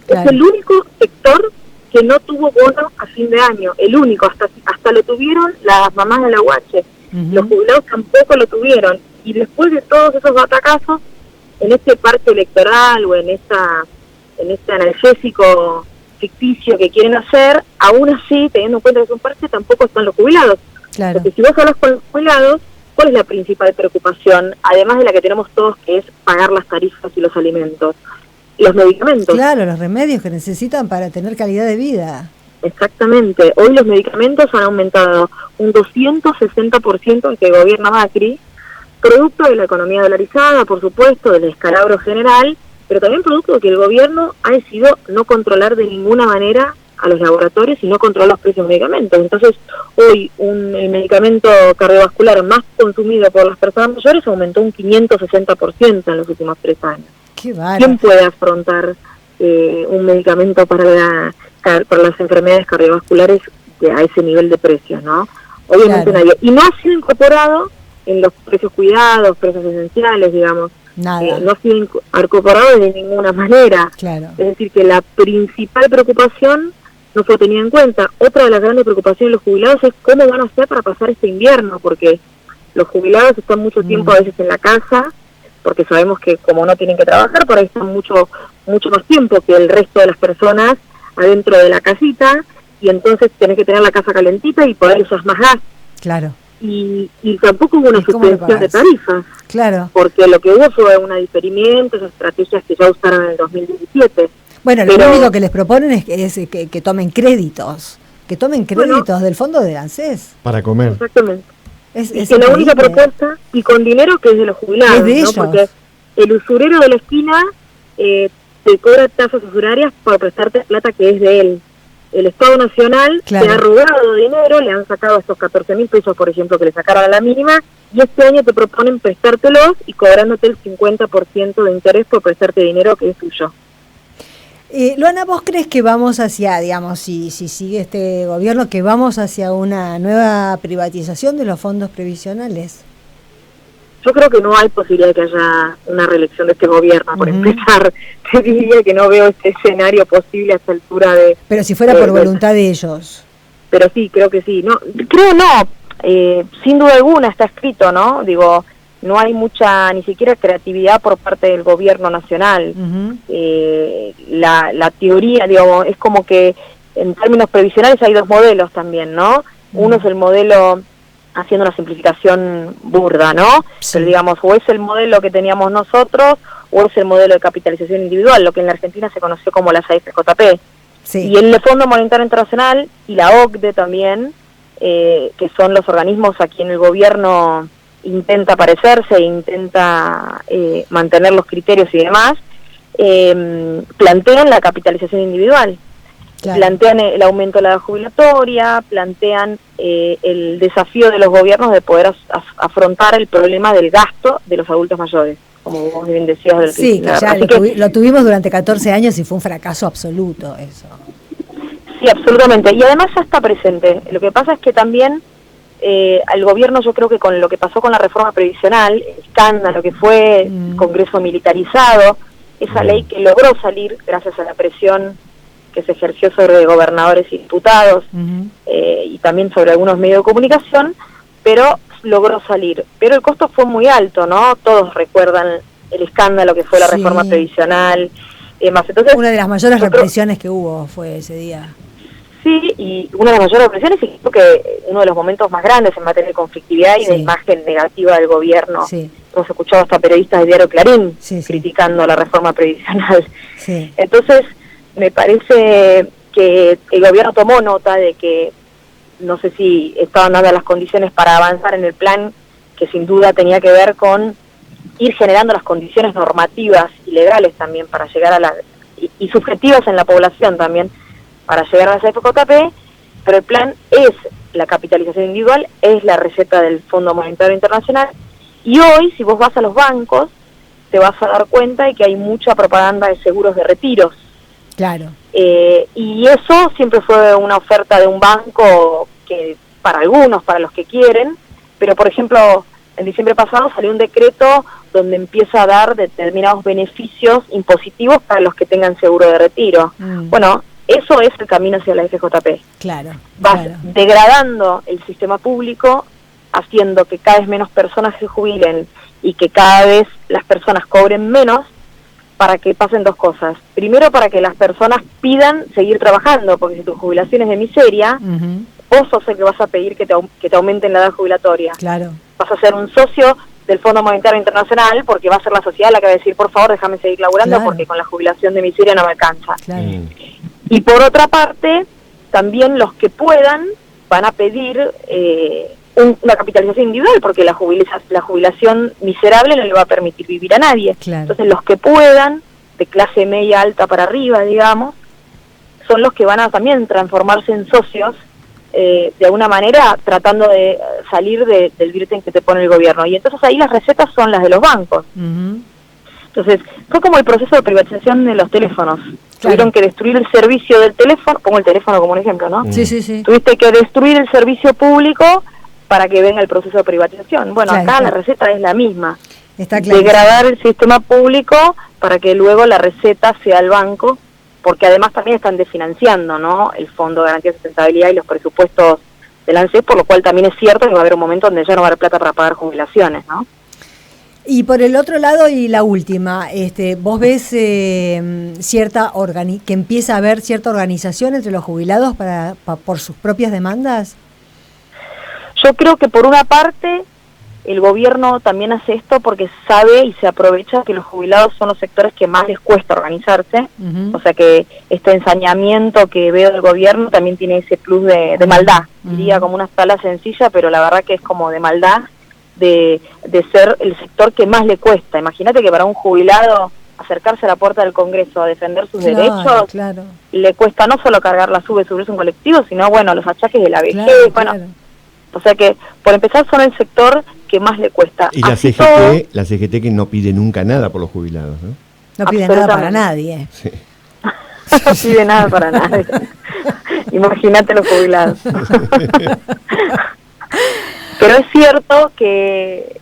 Claro. Es el único sector que no tuvo bono a fin de año, el único, hasta lo tuvieron las mamás de la UH. Los jubilados tampoco lo tuvieron, y después de todos esos batacazos, en este parche electoral o en este analgésico ficticio que quieren hacer, aún así, teniendo en cuenta que es un parche, tampoco están los jubilados. Claro. Porque si vos hablas con los jubilados, ¿cuál es la principal preocupación? Además de la que tenemos todos, que es pagar las tarifas y los alimentos. Los medicamentos. Claro, los remedios que necesitan para tener calidad de vida. Exactamente. Hoy los medicamentos han aumentado un 260% en que gobierna Macri, producto de la economía dolarizada, por supuesto, del descalabro general, pero también producto de que el gobierno ha decidido no controlar de ninguna manera a los laboratorios y no controlar los precios de medicamentos. Entonces, hoy el medicamento cardiovascular más consumido por las personas mayores aumentó un 560% en los últimos 3 años. Qué bárbaro. ¿Quién puede afrontar un medicamento para las enfermedades cardiovasculares a ese nivel de precios, ¿no? Obviamente nadie. Y no ha sido incorporado en los precios cuidados, precios esenciales, digamos. Nada. No ha sido incorporado de ninguna manera. Claro. Es decir, que la principal preocupación no fue tenida en cuenta. Otra de las grandes preocupaciones de los jubilados es cómo van a hacer para pasar este invierno, porque los jubilados están mucho tiempo a veces en la casa, porque sabemos que como no tienen que trabajar, por ahí están mucho más tiempo que el resto de las personas adentro de la casita, y entonces tenés que tener la casa calentita y poder usar más gas. Claro. Y tampoco hubo una suspensión de tarifas. Claro. Porque lo que hubo fue un diferimiento, esas estrategias que ya usaron en el 2017. Bueno, lo único que les proponen es que tomen créditos, del fondo de ANSES. Para comer. Exactamente. Es que la única propuesta, y con dinero que es de los jubilados, es de ¿no? ellos. Porque el usurero de la esquina te cobra tasas usurarias por prestarte plata que es de él. El Estado Nacional se ha robado dinero, le han sacado estos 14.000 pesos, por ejemplo, que le sacaron a la mínima, y este año te proponen prestártelos y cobrándote el 50% de interés por prestarte dinero que es tuyo. Luana, ¿vos crees que vamos hacia, digamos, si sigue este gobierno, que vamos hacia una nueva privatización de los fondos previsionales? Yo creo que no hay posibilidad de que haya una reelección de este gobierno, por empezar. Te diría que no veo este escenario posible a esta altura de... Pero si fuera por voluntad de ellos. Pero sí, creo que sí. No, creo no. sin duda alguna está escrito, ¿no? Digo, no hay mucha, ni siquiera creatividad por parte del gobierno nacional. La teoría, digamos, es como que en términos previsionales hay dos modelos también, ¿no? Uno es el modelo, haciendo una simplificación burda, ¿no? Pero digamos, o es el modelo que teníamos nosotros, o es el modelo de capitalización individual, lo que en la Argentina se conoció como las AFJP. Y el Fondo Monetario Internacional y la OCDE también, que son los organismos a quien el gobierno intenta parecerse, intenta mantener los criterios y demás, plantean la capitalización individual. Plantean el aumento de la edad jubilatoria, plantean el desafío de los gobiernos de poder afrontar el problema del gasto de los adultos mayores, como vos bien decías. Sí, que ya lo tuvimos durante 14 años y fue un fracaso absoluto eso. Sí, absolutamente. Y además ya está presente. Lo que pasa es que también al gobierno, yo creo que con lo que pasó con la reforma previsional, el escándalo que fue Congreso militarizado, esa ley que logró salir gracias a la presión que se ejerció sobre gobernadores y diputados, y también sobre algunos medios de comunicación, pero logró salir. Pero el costo fue muy alto, ¿no? Todos recuerdan el escándalo que fue la reforma previsional. Entonces, una de las mayores represiones que hubo fue ese día. Sí, y una de las mayores represiones, y creo que uno de los momentos más grandes en materia de conflictividad y de imagen negativa del gobierno. Hemos escuchado hasta periodistas del diario Clarín criticando la reforma previsional. Entonces, me parece que el gobierno tomó nota de que no sé si estaban dadas las condiciones para avanzar en el plan, que sin duda tenía que ver con ir generando las condiciones normativas y legales también para llegar a y subjetivas en la población también, para llegar a las FJP, pero el plan es la capitalización individual, es la receta del Fondo Monetario Internacional, y hoy, si vos vas a los bancos, te vas a dar cuenta de que hay mucha propaganda de seguros de retiros. Claro. Y eso siempre fue una oferta de un banco que para algunos, para los que quieren, pero por ejemplo, en diciembre pasado salió un decreto donde empieza a dar determinados beneficios impositivos para los que tengan seguro de retiro. Bueno, eso es el camino hacia la FJP. Vas degradando el sistema público, haciendo que cada vez menos personas se jubilen y que cada vez las personas cobren menos, para que pasen dos cosas. Primero, para que las personas pidan seguir trabajando, porque si tu jubilación es de miseria, vos sos el que vas a pedir que te aumenten la edad jubilatoria. Vas a ser un socio del Fondo Monetario Internacional, porque va a ser la sociedad la que va a decir, por favor, déjame seguir laburando, porque con la jubilación de miseria no me alcanza. Y por otra parte, también los que puedan van a pedir una capitalización individual, porque la jubilación miserable no le va a permitir vivir a nadie. Entonces los que puedan, de clase media alta para arriba, digamos, son los que van a también transformarse en socios, de alguna manera tratando de salir del virten que te pone el gobierno. Y entonces ahí las recetas son las de los bancos. Entonces fue como el proceso de privatización de los teléfonos. Tuvieron que destruir el servicio del teléfono, pongo el teléfono como un ejemplo, ¿no? Tuviste que destruir el servicio público para que venga el proceso de privatización. Bueno, acá la receta es la misma. Degradar el sistema público para que luego la receta sea el banco, porque además también están desfinanciando, ¿no?, el Fondo de Garantía de Sustentabilidad y los presupuestos del ANSES, por lo cual también es cierto que va a haber un momento donde ya no va a haber plata para pagar jubilaciones, ¿no? Y por el otro lado, y la última, ¿vos ves que empieza a haber cierta organización entre los jubilados por sus propias demandas? Yo creo que por una parte el gobierno también hace esto porque sabe y se aprovecha que los jubilados son los sectores que más les cuesta organizarse, o sea que este ensañamiento que veo del gobierno también tiene ese plus de maldad, diría como una escala sencilla, pero la verdad que es como de maldad de ser el sector que más le cuesta. Imagínate que para un jubilado acercarse a la puerta del Congreso a defender sus derechos, le cuesta no solo cargar la subirse un colectivo, sino bueno, los achaques de la vejez, o sea que por empezar son el sector que más le cuesta. Y la CGT que no pide nunca nada por los jubilados, ¿no? No pide nada para nadie. No pide nada para nadie. Imagínate los jubilados. Pero es cierto que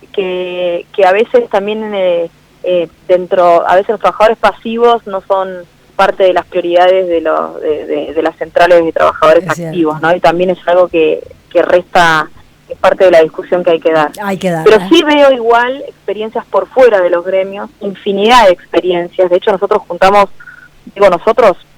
a veces también a veces los trabajadores pasivos no son parte de las prioridades de las centrales de trabajadores activos, ¿no? Y también es algo que resta es parte de la discusión que hay que dar. Pero sí veo igual experiencias por fuera de los gremios, infinidad de experiencias. De hecho, nosotros juntamos,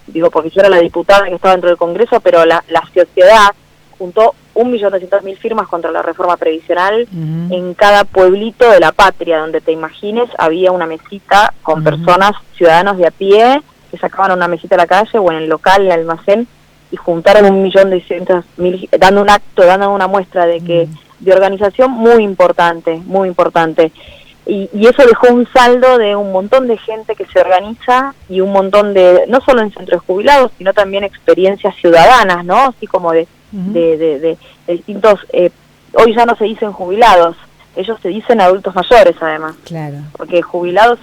digo porque yo era la diputada que estaba dentro del Congreso, pero la sociedad juntó 1.200.000 firmas contra la reforma previsional. En cada pueblito de la patria donde te imagines había una mesita con personas, ciudadanos de a pie, que sacaban una mesita a la calle o en el local, en el almacén, y juntaron 1.200.000, dando un acto, dando una muestra de organización muy importante. Y eso dejó un saldo de un montón de gente que se organiza y un montón de, no solo en centros jubilados, sino también experiencias ciudadanas, ¿no? Así como de distintos, hoy ya no se dicen jubilados, ellos se dicen adultos mayores además. Claro. Porque jubilados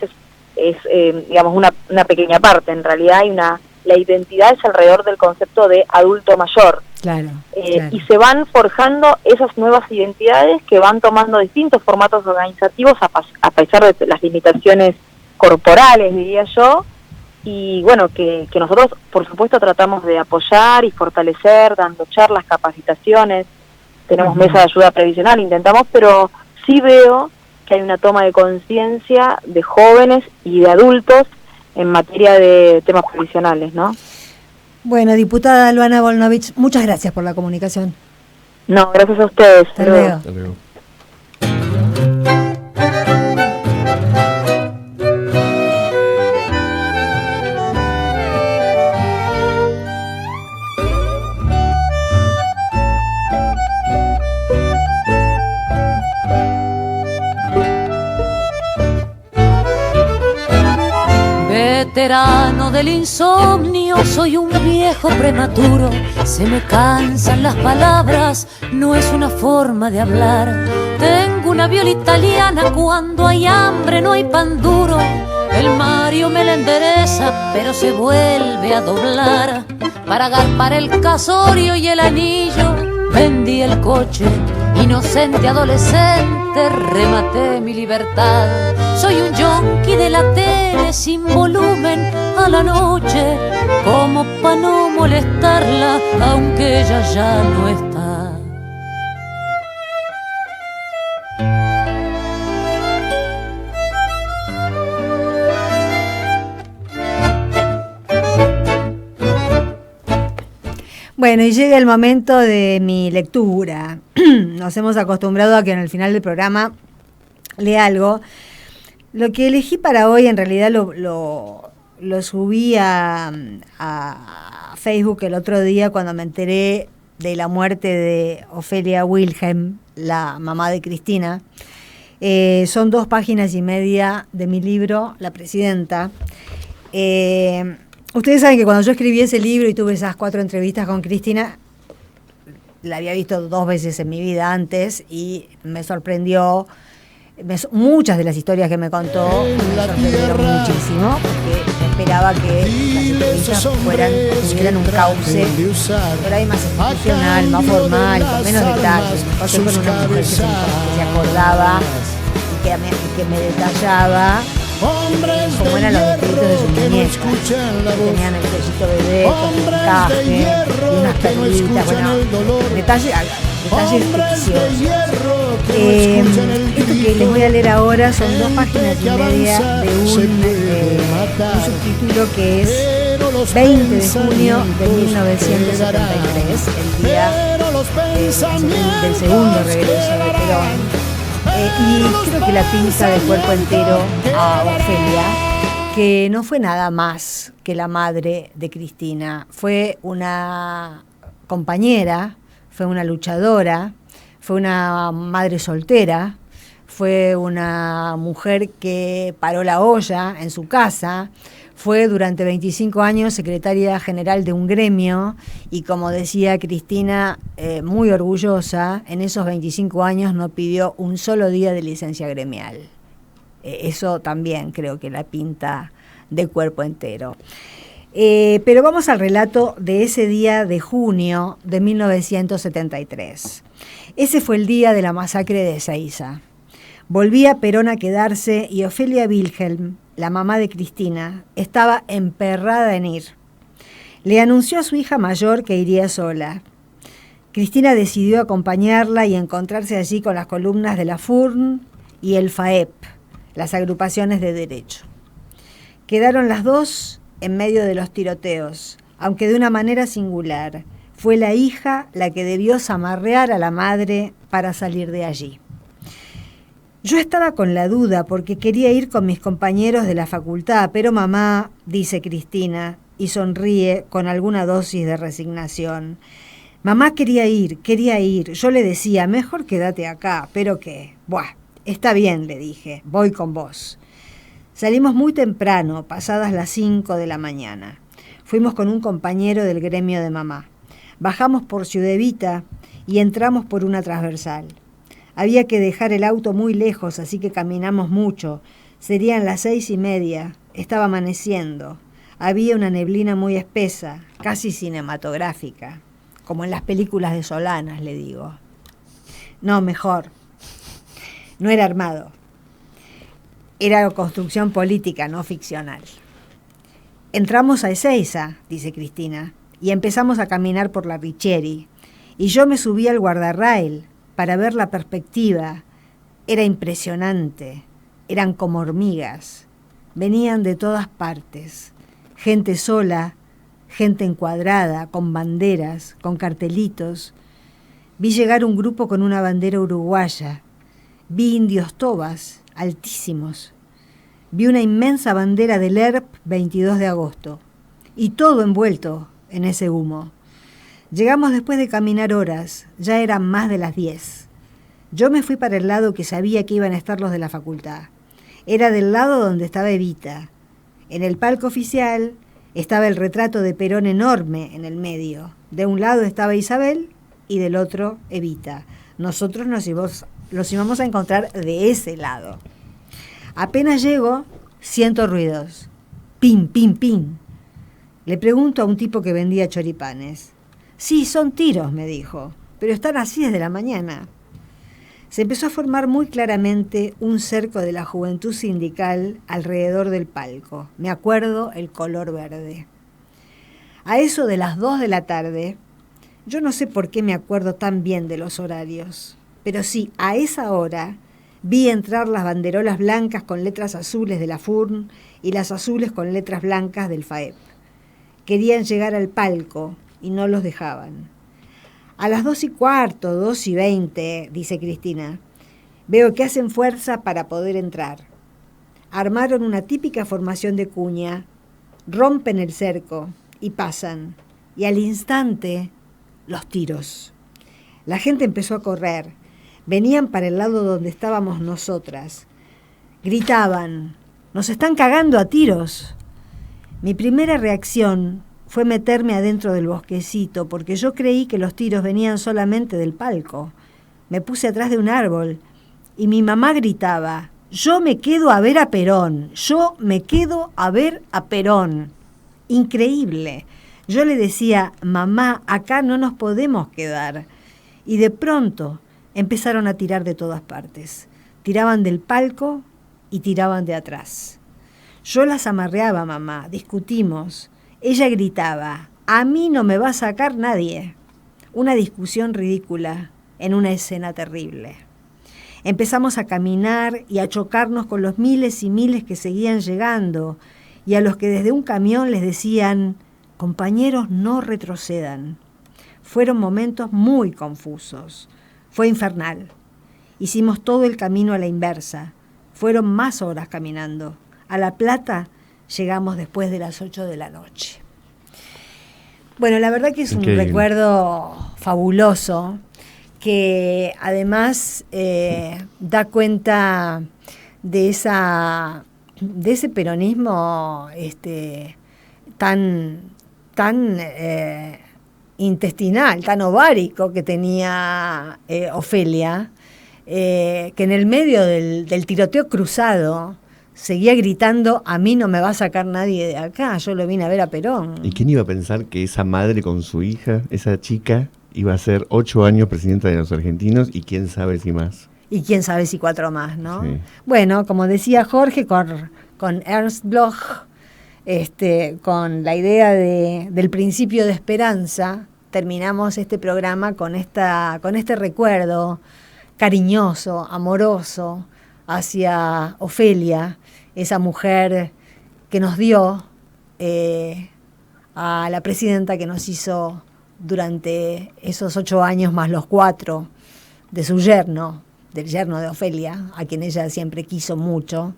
es digamos, una pequeña parte, en realidad la identidad es alrededor del concepto de adulto mayor. Claro. Y se van forjando esas nuevas identidades que van tomando distintos formatos organizativos a pesar de las limitaciones corporales, diría yo, y bueno, que nosotros por supuesto tratamos de apoyar y fortalecer, dando charlas, capacitaciones, tenemos mesa de ayuda previsional, intentamos, pero sí veo que hay una toma de conciencia de jóvenes y de adultos en materia de temas previsionales, ¿no? Bueno, diputada Luana Volnovich, muchas gracias por la comunicación. No, gracias a ustedes. Hasta luego. Hasta luego. Veterano del insomnio, soy un viejo prematuro. Se me cansan las palabras, no es una forma de hablar. Tengo una viola italiana, cuando hay hambre no hay pan duro. El Mario me la endereza, pero se vuelve a doblar. Para agarpar el casorio y el anillo, vendí el coche. Inocente adolescente, rematé mi libertad. Soy un yonki de la tele sin volumen a la noche, como pa' no molestarla, aunque ella ya no está. Bueno, y llega el momento de mi lectura. Nos hemos acostumbrado a que en el final del programa lea algo. Lo que elegí para hoy en realidad lo subí a Facebook el otro día cuando me enteré de la muerte de Ofelia Wilhelm, la mamá de Cristina. Son 2 páginas y media de mi libro, La Presidenta. Ustedes saben que cuando yo escribí ese libro y tuve esas 4 entrevistas con Cristina, la había visto 2 veces en mi vida antes y me sorprendió. Muchas de las historias que me contó me sorprendieron muchísimo, porque esperaba que las entrevistas tuvieran un cauce por ahí más institucional, más formal, con menos detalles. Me pasó con una mujer que se acordaba y que me detallaba como eran los detallitos de sus muñecas, tenían el sellito bebé con el encaje y unas perlitas, detalles preciosos. Esto que les voy a leer ahora son 2 páginas y media de un subtítulo que es 20 de junio de 1973, el día del segundo regreso de Perón. Y creo que la pinta de cuerpo entero a Ofelia, que no fue nada más que la madre de Cristina. Fue una compañera, fue una luchadora, fue una madre soltera, fue una mujer que paró la olla en su casa, fue durante 25 años secretaria general de un gremio y, como decía Cristina, muy orgullosa, en esos 25 años no pidió un solo día de licencia gremial. Eso también creo que la pinta de cuerpo entero. Pero vamos al relato de ese día de junio de 1973. Ese fue el día de la masacre de Ezeiza. Volvía Perón a quedarse y Ofelia Wilhelm, la mamá de Cristina, estaba emperrada en ir. Le anunció a su hija mayor que iría sola. Cristina decidió acompañarla y encontrarse allí con las columnas de la FURN y el FAEP, las agrupaciones de derecho. Quedaron las dos en medio de los tiroteos, aunque de una manera singular. Fue la hija la que debió zamarrear a la madre para salir de allí. Yo estaba con la duda porque quería ir con mis compañeros de la facultad, pero mamá, dice Cristina, y sonríe con alguna dosis de resignación. Mamá quería ir. Yo le decía, mejor quédate acá, pero ¿qué? Buah, está bien, le dije, voy con vos. Salimos muy temprano, pasadas las 5 de la mañana. Fuimos con un compañero del gremio de mamá. Bajamos por Ciudad Evita y entramos por una transversal. Había que dejar el auto muy lejos, así que caminamos mucho. Serían las 6:30, estaba amaneciendo. Había una neblina muy espesa, casi cinematográfica, como en las películas de Solanas, le digo. No, mejor. No era armado. Era construcción política, no ficcional. Entramos a Ezeiza, dice Cristina, y empezamos a caminar por la Richieri. Y yo me subí al guardarrail para ver la perspectiva. Era impresionante. Eran como hormigas. Venían de todas partes. Gente sola, gente encuadrada, con banderas, con cartelitos. Vi llegar un grupo con una bandera uruguaya. Vi indios tobas, altísimos. Vi una inmensa bandera del ERP 22 de agosto. Y todo envuelto en ese humo. Llegamos después de caminar horas, ya eran más de las 10. Yo me fui para el lado que sabía que iban a estar los de la facultad. Era del lado donde estaba Evita. En el palco oficial estaba el retrato de Perón enorme en el medio. De un lado estaba Isabel y del otro Evita. Nosotros los íbamos a encontrar de ese lado. Apenas llego, siento ruidos. Pim, pim, pim. Le pregunto a un tipo que vendía choripanes. Sí, son tiros, me dijo, pero están así desde la mañana. Se empezó a formar muy claramente un cerco de la juventud sindical alrededor del palco. Me acuerdo el color verde. A eso de las 2 de la tarde, yo no sé por qué me acuerdo tan bien de los horarios, pero sí, a esa hora vi entrar las banderolas blancas con letras azules de la FURN y las azules con letras blancas del FAEP. Querían llegar al palco y no los dejaban. A las 2:15, 2:20, dice Cristina, veo que hacen fuerza para poder entrar. Armaron una típica formación de cuña, rompen el cerco y pasan. Y al instante, los tiros. La gente empezó a correr. Venían para el lado donde estábamos nosotras. Gritaban, ¡nos están cagando a tiros! Mi primera reacción fue meterme adentro del bosquecito, porque yo creí que los tiros venían solamente del palco. Me puse atrás de un árbol y mi mamá gritaba, yo me quedo a ver a Perón, yo me quedo a ver a Perón. Increíble. Yo le decía, mamá, acá no nos podemos quedar. Y de pronto empezaron a tirar de todas partes. Tiraban del palco y tiraban de atrás. Yo las amarreaba, mamá, discutimos. Ella gritaba, a mí no me va a sacar nadie. Una discusión ridícula en una escena terrible. Empezamos a caminar y a chocarnos con los miles y miles que seguían llegando y a los que desde un camión les decían, compañeros, no retrocedan. Fueron momentos muy confusos. Fue infernal. Hicimos todo el camino a la inversa. Fueron más horas caminando. A La Plata llegamos después de las 8 de la noche. Bueno, la verdad que es increíble. Un recuerdo fabuloso que además da cuenta de ese peronismo tan intestinal, tan ovárico que tenía Ofelia, que en el medio del tiroteo cruzado seguía gritando, a mí no me va a sacar nadie de acá, yo lo vine a ver a Perón. ¿Y quién iba a pensar que esa madre con su hija, esa chica, iba a ser 8 años presidenta de los argentinos y quién sabe si más? Y quién sabe si 4 más, ¿no? Sí. Bueno, como decía Jorge, con Ernst Bloch, con la idea del principio de esperanza, terminamos este programa con este recuerdo cariñoso, amoroso hacia Ofelia, esa mujer que nos dio a la presidenta que nos hizo durante esos 8 años más los 4 de su yerno, del yerno de Ofelia, a quien ella siempre quiso mucho,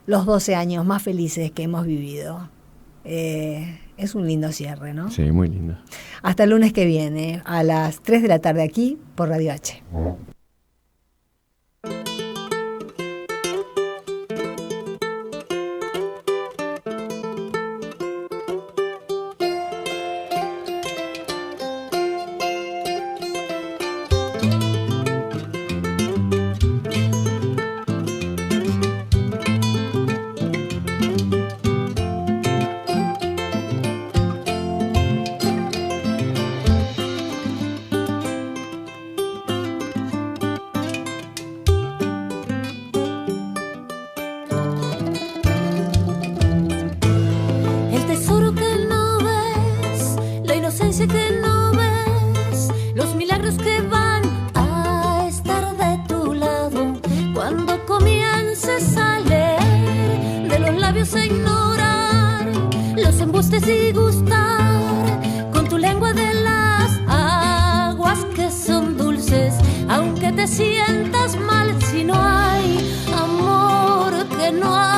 los 12 años más felices que hemos vivido. Es un lindo cierre, ¿no? Sí, muy lindo. Hasta el lunes que viene, a las 3 de la tarde aquí por Radio H. Que no ves los milagros que van a estar de tu lado cuando comiences a leer de los labios a ignorar los embustes y gustar con tu lengua de las aguas que son dulces, aunque te sientas mal si no hay amor, que no hay